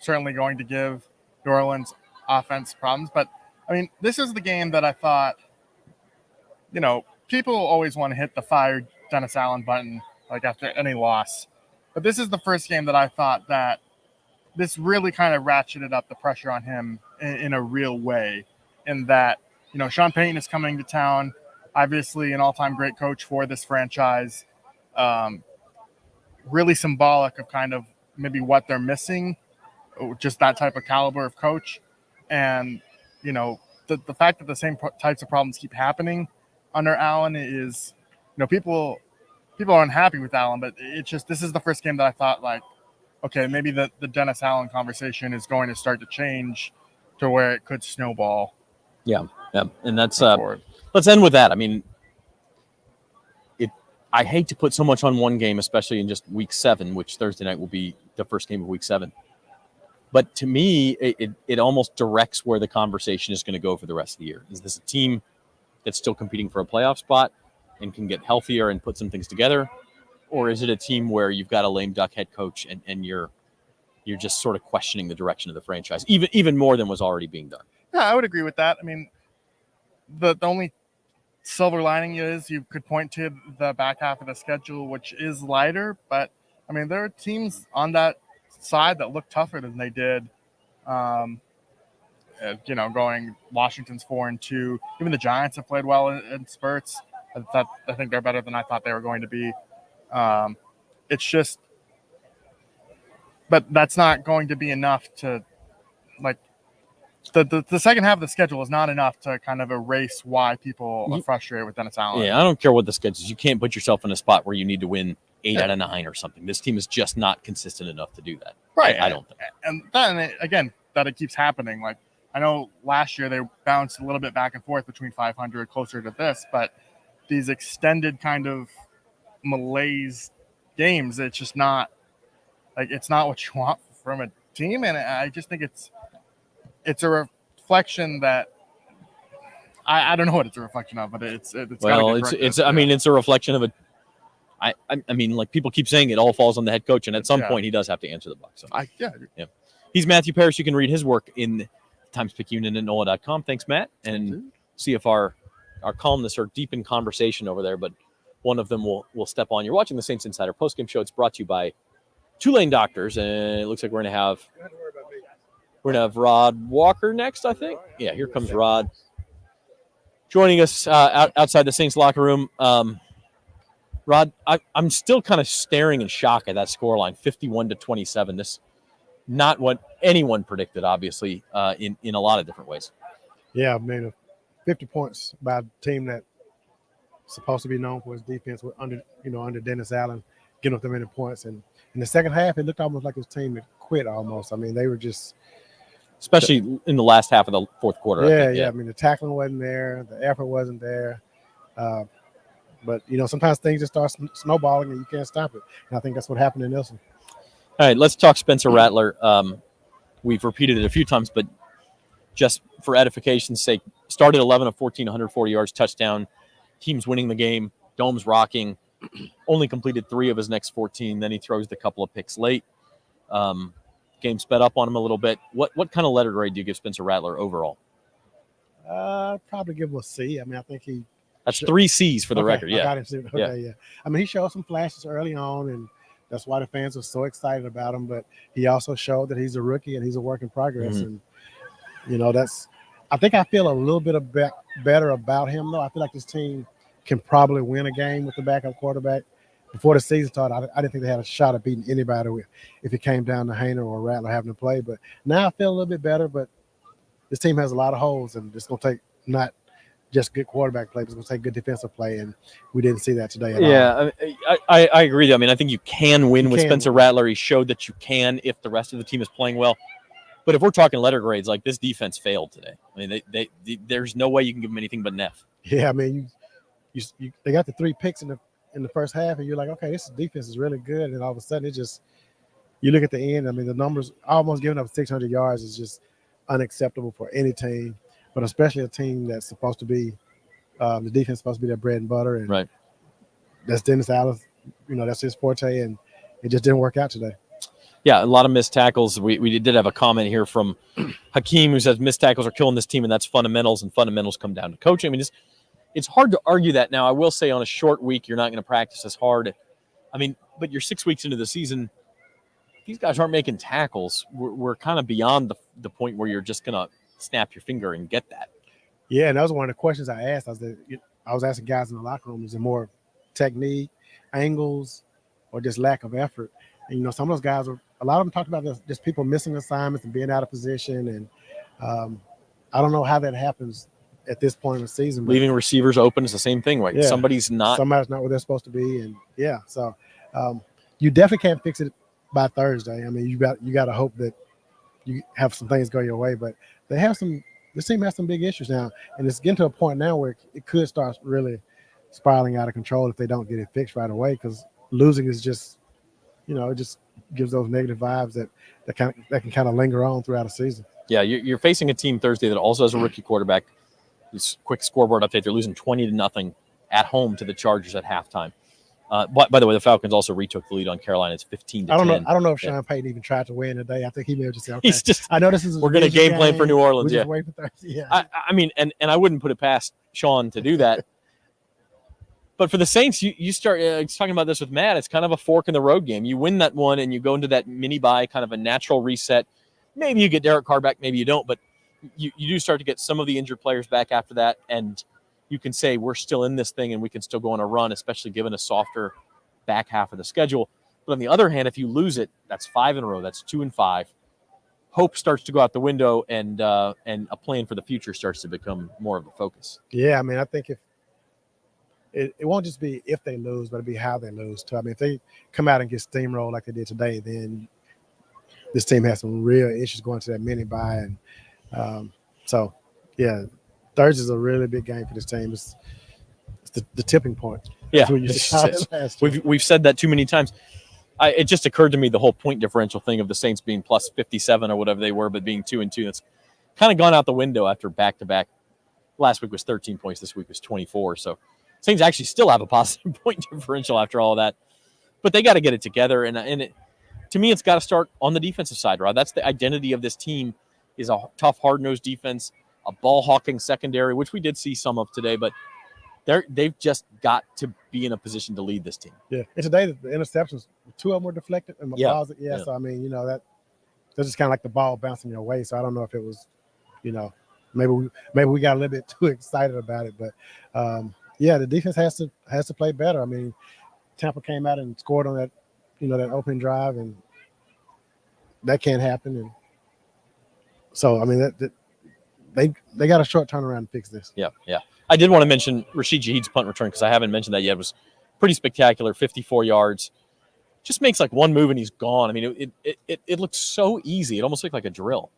[SPEAKER 2] certainly going to give New Orleans offense problems. But I mean, this is the game that I thought. People always want to hit the fire Dennis Allen button like after any loss, but this is the first game that I thought that this really kind of ratcheted up the pressure on him in a real way, in that. Sean Payton is coming to town, obviously an all-time great coach for this franchise. Really symbolic of kind of maybe what they're missing, just that type of caliber of coach. And, the fact that the same types of problems keep happening under Allen is, people are unhappy with Allen, but it's just this is the first game that I thought, like, okay, maybe the Dennis Allen conversation is going to start to change to where it could snowball.
[SPEAKER 1] Yeah, and that's
[SPEAKER 2] forward.
[SPEAKER 1] let's end with that. I mean, I hate to put so much on one game, especially in just week 7, which Thursday night will be the first game of week 7. But to me, it almost directs where the conversation is going to go for the rest of the year. Is this a team that's still competing for a playoff spot and can get healthier and put some things together? Or is it a team where you've got a lame duck head coach and you're just sort of questioning the direction of the franchise, even more than was already being done?
[SPEAKER 7] Yeah, I would agree with that. I mean, the only silver lining is you could point to the back half of the schedule, which is lighter. But, I mean, there are teams on that side that look tougher than they did, going Washington's 4-2. Even the Giants have played well in spurts. I think they're better than I thought they were going to be. It's just, but that's not going to be enough to, like, the second half of the schedule is not enough to kind of erase why people are frustrated with Dennis Allen.
[SPEAKER 1] Yeah, I don't care what the schedule is. You can't put yourself in a spot where you need to win 8 out of 9 or something. This team is just not consistent enough to do that.
[SPEAKER 7] Right.
[SPEAKER 1] I don't think.
[SPEAKER 7] And then, again, that it keeps happening. Like, I know last year they bounced a little bit back and forth between 500 closer to this, but these extended kind of malaise games, it's just not, like, it's not what you want from a team. And I just think it's a reflection that I don't know what it's a reflection of, but it's
[SPEAKER 1] well, it's a reflection of a. I mean, like, people keep saying it all falls on the head coach, and at some point he does have to answer the buck. So
[SPEAKER 7] yeah.
[SPEAKER 1] He's Matthew Parrish. You can read his work in Times-Picayune and NOLA.com. Thanks, Matt, and see if our columnists are deep in conversation over there, but one of them will step on. You're watching the Saints Insider postgame show. It's brought to you by Tulane Doctors, and it looks like we're gonna have Rod Walker next, I think. Yeah, here comes Rod joining us outside the Saints locker room. Rod, I'm still kind of staring in shock at that scoreline, 51-27. This not what anyone predicted, obviously, in a lot of different ways.
[SPEAKER 8] Yeah, I mean, 50 points by a team that's supposed to be known for its defense under Dennis Allen, getting up that many points. And in the second half, it looked almost like his team had quit almost. I mean, they were just –
[SPEAKER 1] especially in the last half of the fourth quarter.
[SPEAKER 8] Yeah. I mean, the tackling wasn't there. The effort wasn't there. But, sometimes things just start snowballing and you can't stop it. And I think that's what happened in this one.
[SPEAKER 1] All right, let's talk Spencer Rattler. We've repeated it a few times, but just for edification's sake, started 11 of 14, 140 yards, touchdown. Team's winning the game. Dome's rocking. Only completed 3 of his next 14. Then he throws the couple of picks late. Game sped up on him a little bit. What kind of letter grade do you give Spencer Rattler overall?
[SPEAKER 8] I'd probably give him a C. I mean, I think he –
[SPEAKER 1] that's 3 C's for the record. Yeah.
[SPEAKER 8] I got him. Okay, yeah. I mean, he showed some flashes early on, and that's why the fans were so excited about him. But he also showed that he's a rookie and he's a work in progress.
[SPEAKER 1] Mm-hmm.
[SPEAKER 8] And, I think I feel a little bit better about him, though. I feel like this team can probably win a game with the backup quarterback. Before the season started, I didn't think they had a shot at beating anybody if it came down to Hainer or Rattler having to play. But now I feel a little bit better. But this team has a lot of holes, and it's going to take not just good quarterback play, but it's going to take good defensive play, and we didn't see that today at all.
[SPEAKER 1] Yeah, I agree. I mean, I think you can win with Spencer Rattler. He showed that you can if the rest of the team is playing well. But if we're talking letter grades, like, this defense failed today. I mean, they there's no way you can give them anything but an F.
[SPEAKER 8] Yeah, I mean, they got the 3 picks in the first half, and you're like, okay, this defense is really good. And all of a sudden, you look at the end. I mean, the numbers almost giving up 600 yards is just unacceptable for any team, but especially a team that's supposed to be the defense supposed to be their bread and butter. And
[SPEAKER 1] right.
[SPEAKER 8] That's Dennis Allen. That's his forte, and it just didn't work out today.
[SPEAKER 1] Yeah, a lot of missed tackles. We did have a comment here from Hakeem who says missed tackles are killing this team, and that's fundamentals, and fundamentals come down to coaching. I mean, it's hard to argue that now. I will say on a short week, you're not going to practice as hard. I mean, but you're 6 weeks into the season. These guys aren't making tackles. We're kind of beyond the point where you're just going to snap your finger and get that.
[SPEAKER 8] Yeah, and that was one of the questions I asked. I was asking guys in the locker room, is it more technique, angles, or just lack of effort? And, some of those guys a lot of them talked about just people missing assignments and being out of position. And I don't know how that happens at this point in the season.
[SPEAKER 1] Leaving receivers open is the same thing, right?
[SPEAKER 8] Yeah,
[SPEAKER 1] somebody's not
[SPEAKER 8] where they're supposed to be. And so you definitely can't fix it by Thursday. I mean, you got to hope that you have some things go your way, but they have some this team has some big issues now, and it's getting to a point now where it could start really spiraling out of control if they don't get it fixed right away. Because losing is just, it just gives those negative vibes that can kind of linger on throughout a season.
[SPEAKER 1] Yeah, you're facing a team Thursday that also has a rookie quarterback. This quick scoreboard update: they're losing 20-0 at home to the Chargers at halftime. By the way, the Falcons also retook the lead on Carolina. It's 15-10.
[SPEAKER 8] I don't know if Sean Payton even tried to win today. I think he may have just said, "Okay, I know this is
[SPEAKER 1] we're going to game plan for New Orleans."
[SPEAKER 8] Just wait for Thursday. Yeah.
[SPEAKER 1] I mean, and I wouldn't put it past Sean to do that. But for the Saints, you start talking about this with Matt. It's kind of a fork in the road game. You win that one, and you go into that mini bye, kind of a natural reset. Maybe you get Derek Carr back, maybe you don't, but you do start to get some of the injured players back after that, and you can say we're still in this thing and we can still go on a run, especially given a softer back half of the schedule. But on the other hand, if you lose it, that's 5 in a row. That's 2-5. Hope starts to go out the window, and a plan for the future starts to become more of a focus.
[SPEAKER 8] Yeah, I mean, I think if it won't just be if they lose, but it'll be how they lose too. I mean, if they come out and get steamrolled like they did today, then this team has some real issues going to that mini bye. And so, yeah, Thursday is a really big game for this team. It's the tipping point.
[SPEAKER 1] Yeah, we've said that too many times. It just occurred to me the whole point differential thing of the Saints being plus 57 or whatever they were, but being 2-2. That's kind of gone out the window after back-to-back. Last week was 13 points. This week was 24. So Saints actually still have a positive point differential after all of that. But they got to get it together. And to me, it's got to start on the defensive side, Rod. That's the identity of this team, is a tough, hard-nosed defense, a ball-hawking secondary, which we did see some of today, but they've just got to be in a position to lead this team.
[SPEAKER 8] Yeah, and today the interceptions, 2 of them were deflected. And so I mean, that's just kind of like the ball bouncing your way. So I don't know if it was, maybe we got a little bit too excited about it, but the defense has to play better. I mean, Tampa came out and scored on that, that opening drive, and that can't happen. And so I mean that they got a short turnaround to fix this.
[SPEAKER 1] Yeah. I did want to mention Rashid Shaheed's punt return because I haven't mentioned that yet. It was pretty spectacular, 54 yards. Just makes like one move and he's gone. I mean, it looks so easy. It almost looked like a drill.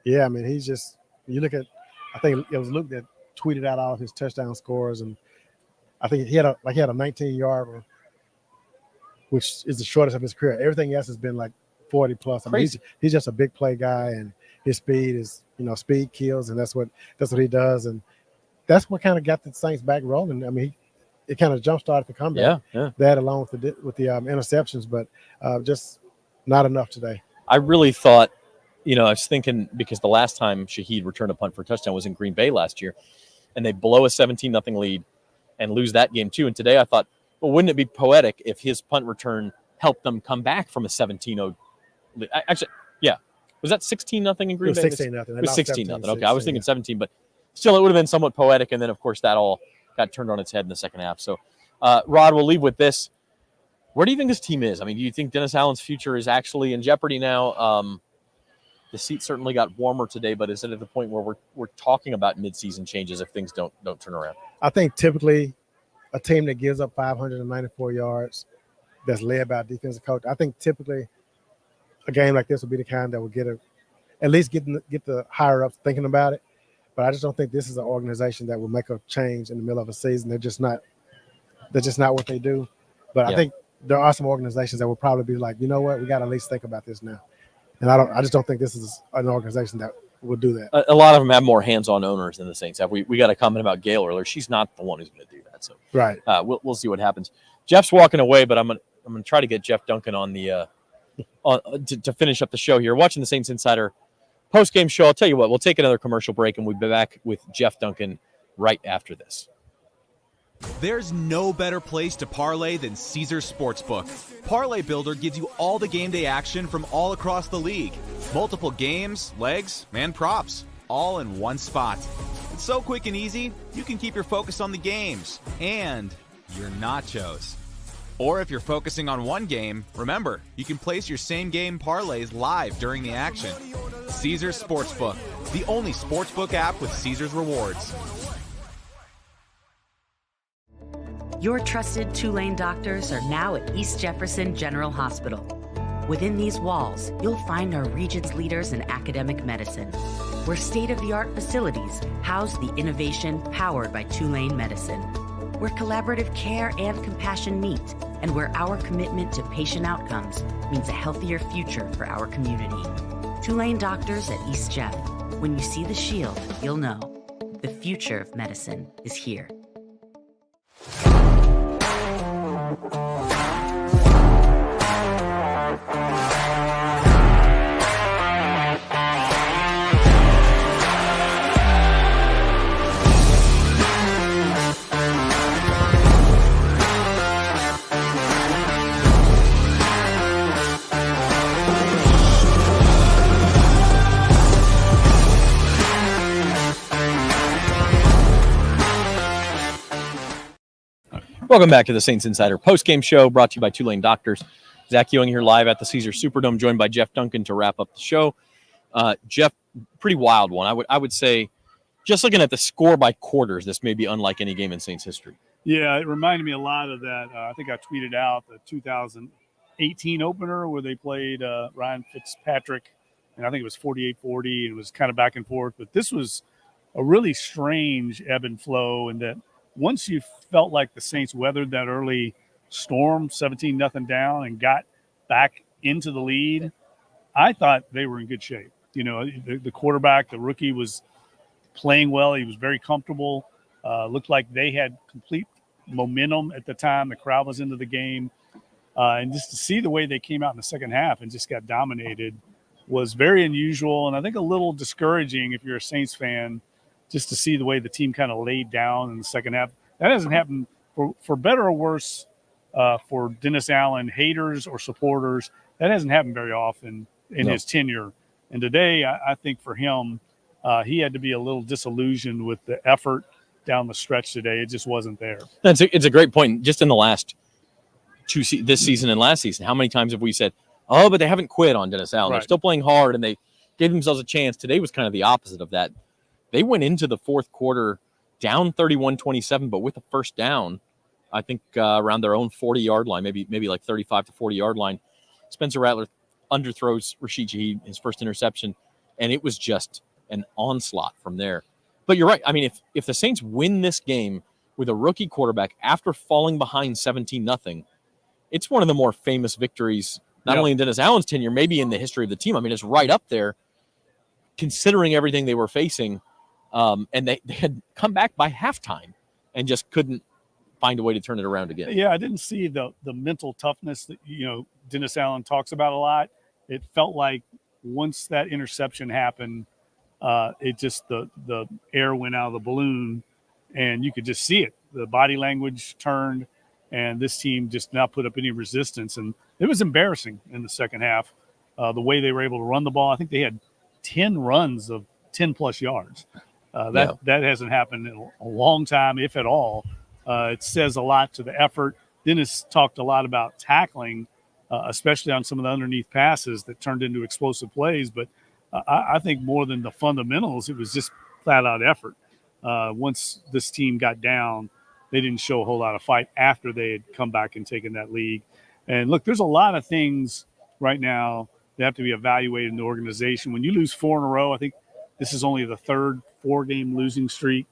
[SPEAKER 8] Yeah, I mean, he's just – you look at – I think it was Luke that tweeted out all of his touchdown scores, and I think he had a 19-yarder, which is the shortest of his career. Everything else has been like 40-plus. I mean, he's just a big play guy, and his speed is – speed kills, and that's what he does. And that's what kind of got the Saints back rolling. I mean, it kind of jump-started the comeback. Yeah. That along with the interceptions, but just not enough today.
[SPEAKER 1] I really thought, I was thinking because the last time Shaheed returned a punt for a touchdown was in Green Bay last year, and they blow a 17-0 lead and lose that game too. And today I thought, well, wouldn't it be poetic if his punt return helped them come back from a 17-0 lead? Actually, yeah. Was that 16-0 in Green Bay?
[SPEAKER 8] It was 16-0.
[SPEAKER 1] It was 16-0. Okay, I was thinking 17, but still, it would have been somewhat poetic. And then, of course, that all got turned on its head in the second half. So, Rod, we'll leave with this. Where do you think this team is? I mean, do you think Dennis Allen's future is actually in jeopardy now? The seat certainly got warmer today, but is it at the point where we're talking about midseason changes if things don't turn around?
[SPEAKER 8] I think typically a team that gives up 594 yards that's led by a defensive coach, I think typically a game like this would be the kind that will at least get the higher ups thinking about it. But I just don't think this is an organization that will make a change in the middle of a season. They're just not what they do. But I think there are some organizations that will probably be like, you know what, we got to at least think about this now. And I just don't think this is an organization that will do that.
[SPEAKER 1] A lot of them have more hands-on owners than the Saints have. We got a comment about Gail earlier. She's not the one who's going to do that. So
[SPEAKER 8] right.
[SPEAKER 1] We'll see what happens. Jeff's walking away, but I'm gonna try to get Jeff Duncan on the to finish up the show here. Watching the Saints Insider post-game show. I'll tell you what, we'll take another commercial break, and we'll be back with Jeff Duncan right after this.
[SPEAKER 4] There's no better place to parlay than Caesars Sportsbook. Parlay Builder gives you all the game day action from all across the league. Multiple games, legs, and props, all in one spot. It's so quick and easy, you can keep your focus on the games and your nachos. Or if you're focusing on one game, remember, you can place your same game parlays live during the action. Caesars Sportsbook, the only sportsbook app with Caesars rewards.
[SPEAKER 5] Your trusted Tulane doctors are now at East Jefferson General Hospital. Within these walls, you'll find our region's leaders in academic medicine, where state-of-the-art facilities house the innovation powered by Tulane Medicine, where collaborative care and compassion meet, and where our commitment to patient outcomes means a healthier future for our community. Tulane doctors at East Jeff. When you see the shield, you'll know the future of medicine is here.
[SPEAKER 1] Welcome back to the Saints Insider postgame show, brought to you by Tulane Doctors. Zach Ewing here live at the Caesars Superdome, joined by Jeff Duncan to wrap up the show. Jeff, pretty wild one. I would say, just looking at the score by quarters, this may be unlike any game in Saints history.
[SPEAKER 9] Yeah, it reminded me a lot of that. I think I tweeted out the 2018 opener where they played Ryan Fitzpatrick, and I think it was 48-40, and it was kind of back and forth. But this was a really strange ebb and flow, in that once you felt like the Saints weathered that early storm, 17-0 down, and got back into the lead, I thought they were in good shape. You know, the quarterback, the rookie, was playing well. He was very comfortable. Looked like they had complete momentum at the time. The crowd was into the game. And just to see the way they came out in the second half and just got dominated was very unusual, and I think a little discouraging if you're a Saints fan, just to see the way the team kind of laid down in the second half. That hasn't happened, for better or worse, for Dennis Allen, haters or supporters. That hasn't happened very often in his tenure. And today, I think for him, he had to be a little disillusioned with the effort down the stretch today. It just wasn't there.
[SPEAKER 1] It's a great point. Just in the last this season and last season, how many times have we said, oh, but they haven't quit on Dennis Allen. Right. They're still playing hard, and they gave themselves a chance. Today was kind of the opposite of that. They went into the fourth quarter down 31-27, but with a first down, I think around their own 40-yard line, maybe like 35 to 40-yard line. Spencer Rattler underthrows Rashid Shaheed, his first interception, and it was just an onslaught from there. But you're right. I mean, if the Saints win this game with a rookie quarterback after falling behind 17-0, it's one of the more famous victories, not only in Dennis Allen's tenure, maybe in the history of the team. I mean, it's right up there, considering everything they were facing. And they had come back by halftime and just couldn't find a way to turn it around again.
[SPEAKER 9] Yeah, I didn't see the mental toughness that, Dennis Allen talks about a lot. It felt like once that interception happened, it just the air went out of the balloon, and you could just see it. The body language turned, and this team just not put up any resistance. And it was embarrassing in the second half, the way they were able to run the ball. I think they had 10 runs of 10-plus yards. That hasn't happened in a long time, if at all. It says a lot to the effort. Dennis talked a lot about tackling, especially on some of the underneath passes that turned into explosive plays. But I think more than the fundamentals, it was just flat-out effort. Once this team got down, they didn't show a whole lot of fight after they had come back and taken that lead. And, look, there's a lot of things right now that have to be evaluated in the organization. When you lose 4 in a row, I think this is only the third 4-game losing streak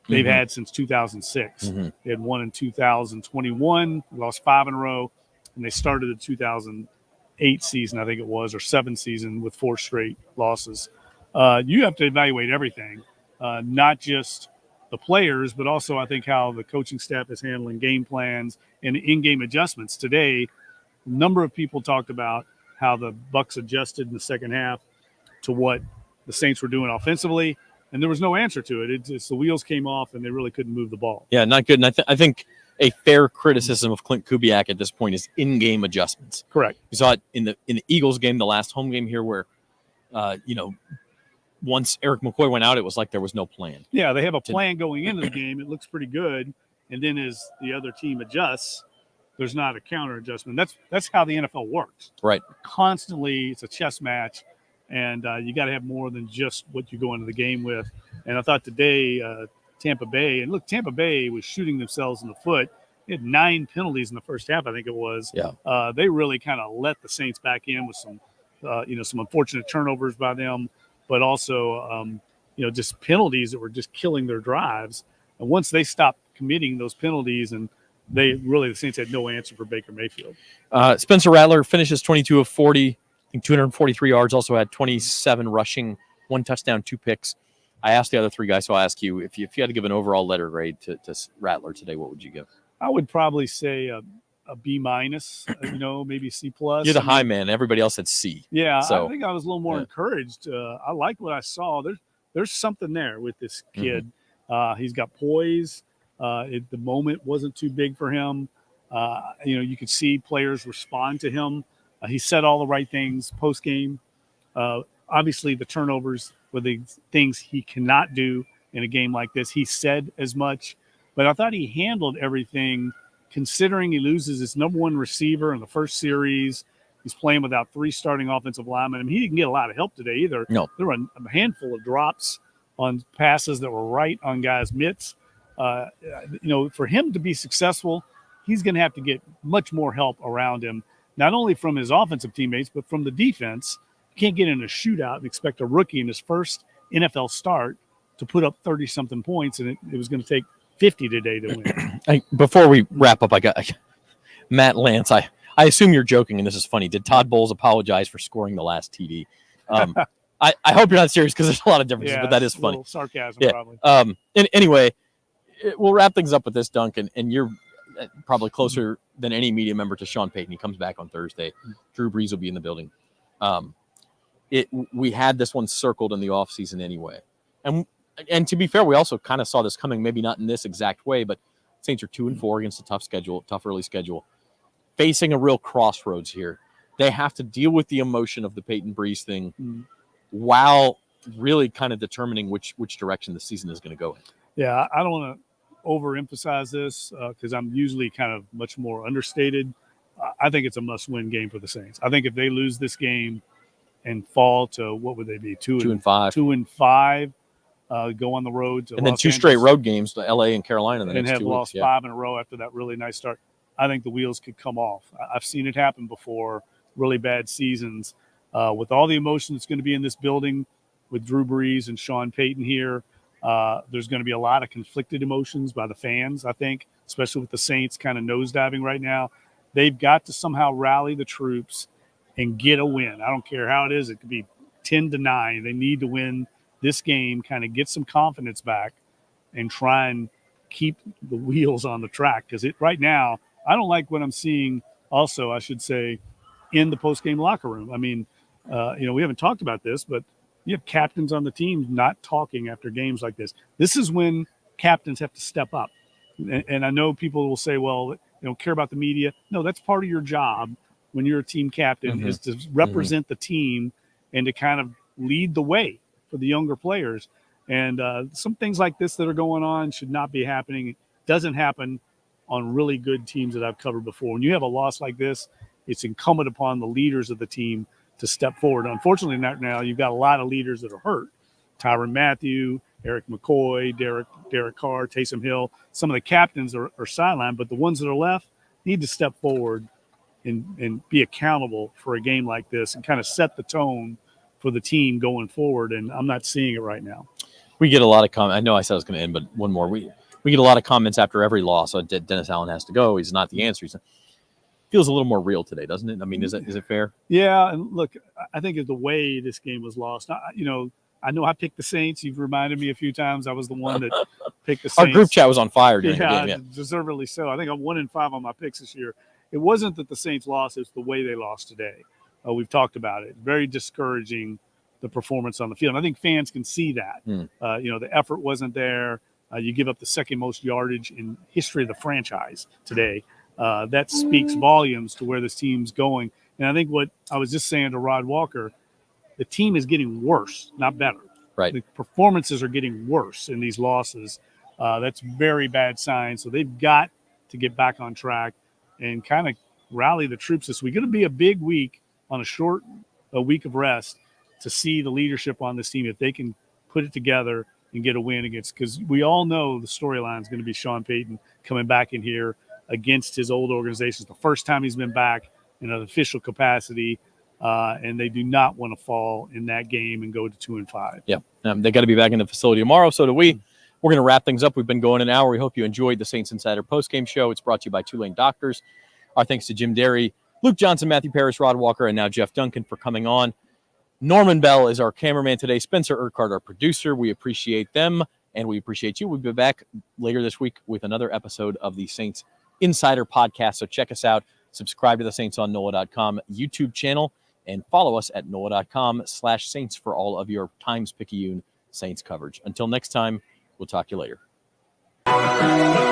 [SPEAKER 9] they've had since 2006. They had one in 2021, lost 5 in a row, and they started the 2008 season, I think it was, or 7 season with 4 straight losses. You have to evaluate everything, not just the players, but also I think how the coaching staff is handling game plans and in-game adjustments. Today, a number of people talked about how the Bucs adjusted in the second half to what the Saints were doing offensively, and there was no answer to it. It's the wheels came off, and they really couldn't move the ball.
[SPEAKER 1] Yeah, not good. And I think a fair criticism of Clint Kubiak at this point is in-game adjustments.
[SPEAKER 9] Correct.
[SPEAKER 1] You saw it in the Eagles game, the last home game here, where once Eric McCoy went out, it was like there was no plan.
[SPEAKER 9] Yeah, they have a plan going into the game. It looks pretty good, and then as the other team adjusts, there's not a counter adjustment. That's how the NFL works.
[SPEAKER 1] Right.
[SPEAKER 9] Constantly, it's a chess match. And you got to have more than just what you go into the game with. And I thought today, Tampa Bay was shooting themselves in the foot he had 9 penalties in the first half, I think it was.
[SPEAKER 1] Yeah.
[SPEAKER 9] They really kind of let the Saints back in with some, some unfortunate turnovers by them, but also, just penalties that were just killing their drives. And once they stopped committing those penalties, and the Saints had no answer for Baker Mayfield.
[SPEAKER 1] Spencer Rattler finishes 22 of 40, I think 243 yards, also had 27 rushing, 1 touchdown, 2 picks. I asked the other 3 guys, so I'll ask you, if you had to give an overall letter grade to Rattler today, what would you give?
[SPEAKER 9] I would probably say a B minus, maybe C plus.
[SPEAKER 1] You're the high man. Everybody else said C.
[SPEAKER 9] Yeah,
[SPEAKER 1] so,
[SPEAKER 9] I think I was a little more encouraged. I like what I saw. There's something there with this kid. He's got poise. The moment wasn't too big for him. You could see players respond to him. He said all the right things post game. Obviously, the turnovers were the things he cannot do in a game like this. He said as much, but I thought he handled everything, considering he loses his number 1 receiver in the first series. He's playing without 3 starting offensive linemen. I mean, he didn't get a lot of help today either.
[SPEAKER 1] No.
[SPEAKER 9] There were a handful of drops on passes that were right on guys' mitts. For him to be successful, he's going to have to get much more help around him, not only from his offensive teammates, but from the defense. You can't get in a shootout and expect a rookie in his first NFL start to put up 30-something points, and it was going to take 50 today to win.
[SPEAKER 1] Before we wrap up, I got Matt Lance. I assume you're joking, and this is funny. Did Todd Bowles apologize for scoring the last TD? I hope you're not serious, because there's a lot of differences, but that is funny.
[SPEAKER 9] A little sarcasm, probably.
[SPEAKER 1] Anyway, we'll wrap things up with this, Duncan, and you're probably closer than any media member to Sean Payton. He comes back on Thursday. Drew Brees will be in the building. We had this one circled in the offseason anyway. And to be fair, we also kind of saw this coming, maybe not in this exact way, but Saints are 2-4 against a tough early schedule. Facing a real crossroads here. They have to deal with the emotion of the Peyton Brees thing while really kind of determining which direction the season is going to go in.
[SPEAKER 9] Yeah, I don't want to overemphasize this because I'm usually kind of much more understated. I think it's a must-win game for the Saints. I think if they lose this game and fall to, what would they be, 2-5, 2-5, go on the road to
[SPEAKER 1] and then
[SPEAKER 9] Los
[SPEAKER 1] 2
[SPEAKER 9] Angeles,
[SPEAKER 1] straight road games to LA and Carolina
[SPEAKER 9] and have lost 5 in a row after that really nice start. I think the wheels could come off. I've seen it happen before, really bad seasons. With all the emotion that's going to be in this building with Drew Brees and Sean Payton here, there's going to be a lot of conflicted emotions by the fans, I think, especially with the Saints kind of nosediving right now. They've got to somehow rally the troops and get a win. I don't care how it is. It could be 10-9. They need to win this game, kind of get some confidence back and try and keep the wheels on the track. Because right now, I don't like what I'm seeing also, I should say, in the post-game locker room. I mean, we haven't talked about this, but you have captains on the team not talking after games like this. This is when captains have to step up. And I know people will say, well, they don't care about the media. No, that's part of your job when you're a team captain is to represent the team and to kind of lead the way for the younger players. And some things like this that are going on should not be happening. It doesn't happen on really good teams that I've covered before. When you have a loss like this, it's incumbent upon the leaders of the team to step forward. Unfortunately, not now. You've got a lot of leaders that are hurt. Tyrann Mathieu, Eric McCoy, Derek Carr, Taysom Hill. Some of the captains are sidelined, but the ones that are left need to step forward and be accountable for a game like this and kind of set the tone for the team going forward. And I'm not seeing it right now.
[SPEAKER 1] We get a lot of comments. I know I said I was going to end, but one more. We get a lot of comments after every loss. Dennis Allen has to go. He's not the answer. Feels a little more real today, doesn't it? I mean, is it fair?
[SPEAKER 9] Yeah, and look, I think it's the way this game was lost. I know I picked the Saints. You've reminded me a few times I was the one that picked the Saints.
[SPEAKER 1] Our group chat was on fire during the game. Yeah,
[SPEAKER 9] deservedly so. I think I'm 1-5 on my picks this year. It wasn't that the Saints lost; it's the way they lost today. We've talked about it. Very discouraging, the performance on the field. And I think fans can see that. The effort wasn't there. You give up the second most yardage in history of the franchise today. That speaks volumes to where this team's going. And I think what I was just saying to Rod Walker, the team is getting worse, not better.
[SPEAKER 1] Right.
[SPEAKER 9] The performances are getting worse in these losses. That's very bad sign. So they've got to get back on track and kind of rally the troops this week. It's going to be a big week on a week of rest to see the leadership on this team, if they can put it together and get a win against, because we all know the storyline is going to be Sean Payton coming back in here against his old organization. It's the first time he's been back in an official capacity, and they do not want to fall in that game and go to 2-5.
[SPEAKER 1] Yeah, they got to be back in the facility tomorrow. So do we. We're going to wrap things up. We've been going an hour. We hope you enjoyed the Saints Insider postgame show. It's brought to you by Tulane Doctors. Our thanks to Jim Derry, Luke Johnson, Matthew Parrish, Rod Walker, and now Jeff Duncan for coming on. Norman Bell is our cameraman today. Spencer Urquhart, our producer. We appreciate them, and we appreciate you. We'll be back later this week with another episode of the Saints Insider podcast. So check us out. Subscribe to the Saints on NOLA.com YouTube channel, and follow us at NOLA.com/Saints for all of your Times-Picayune Saints coverage. Until next time, we'll talk to you later.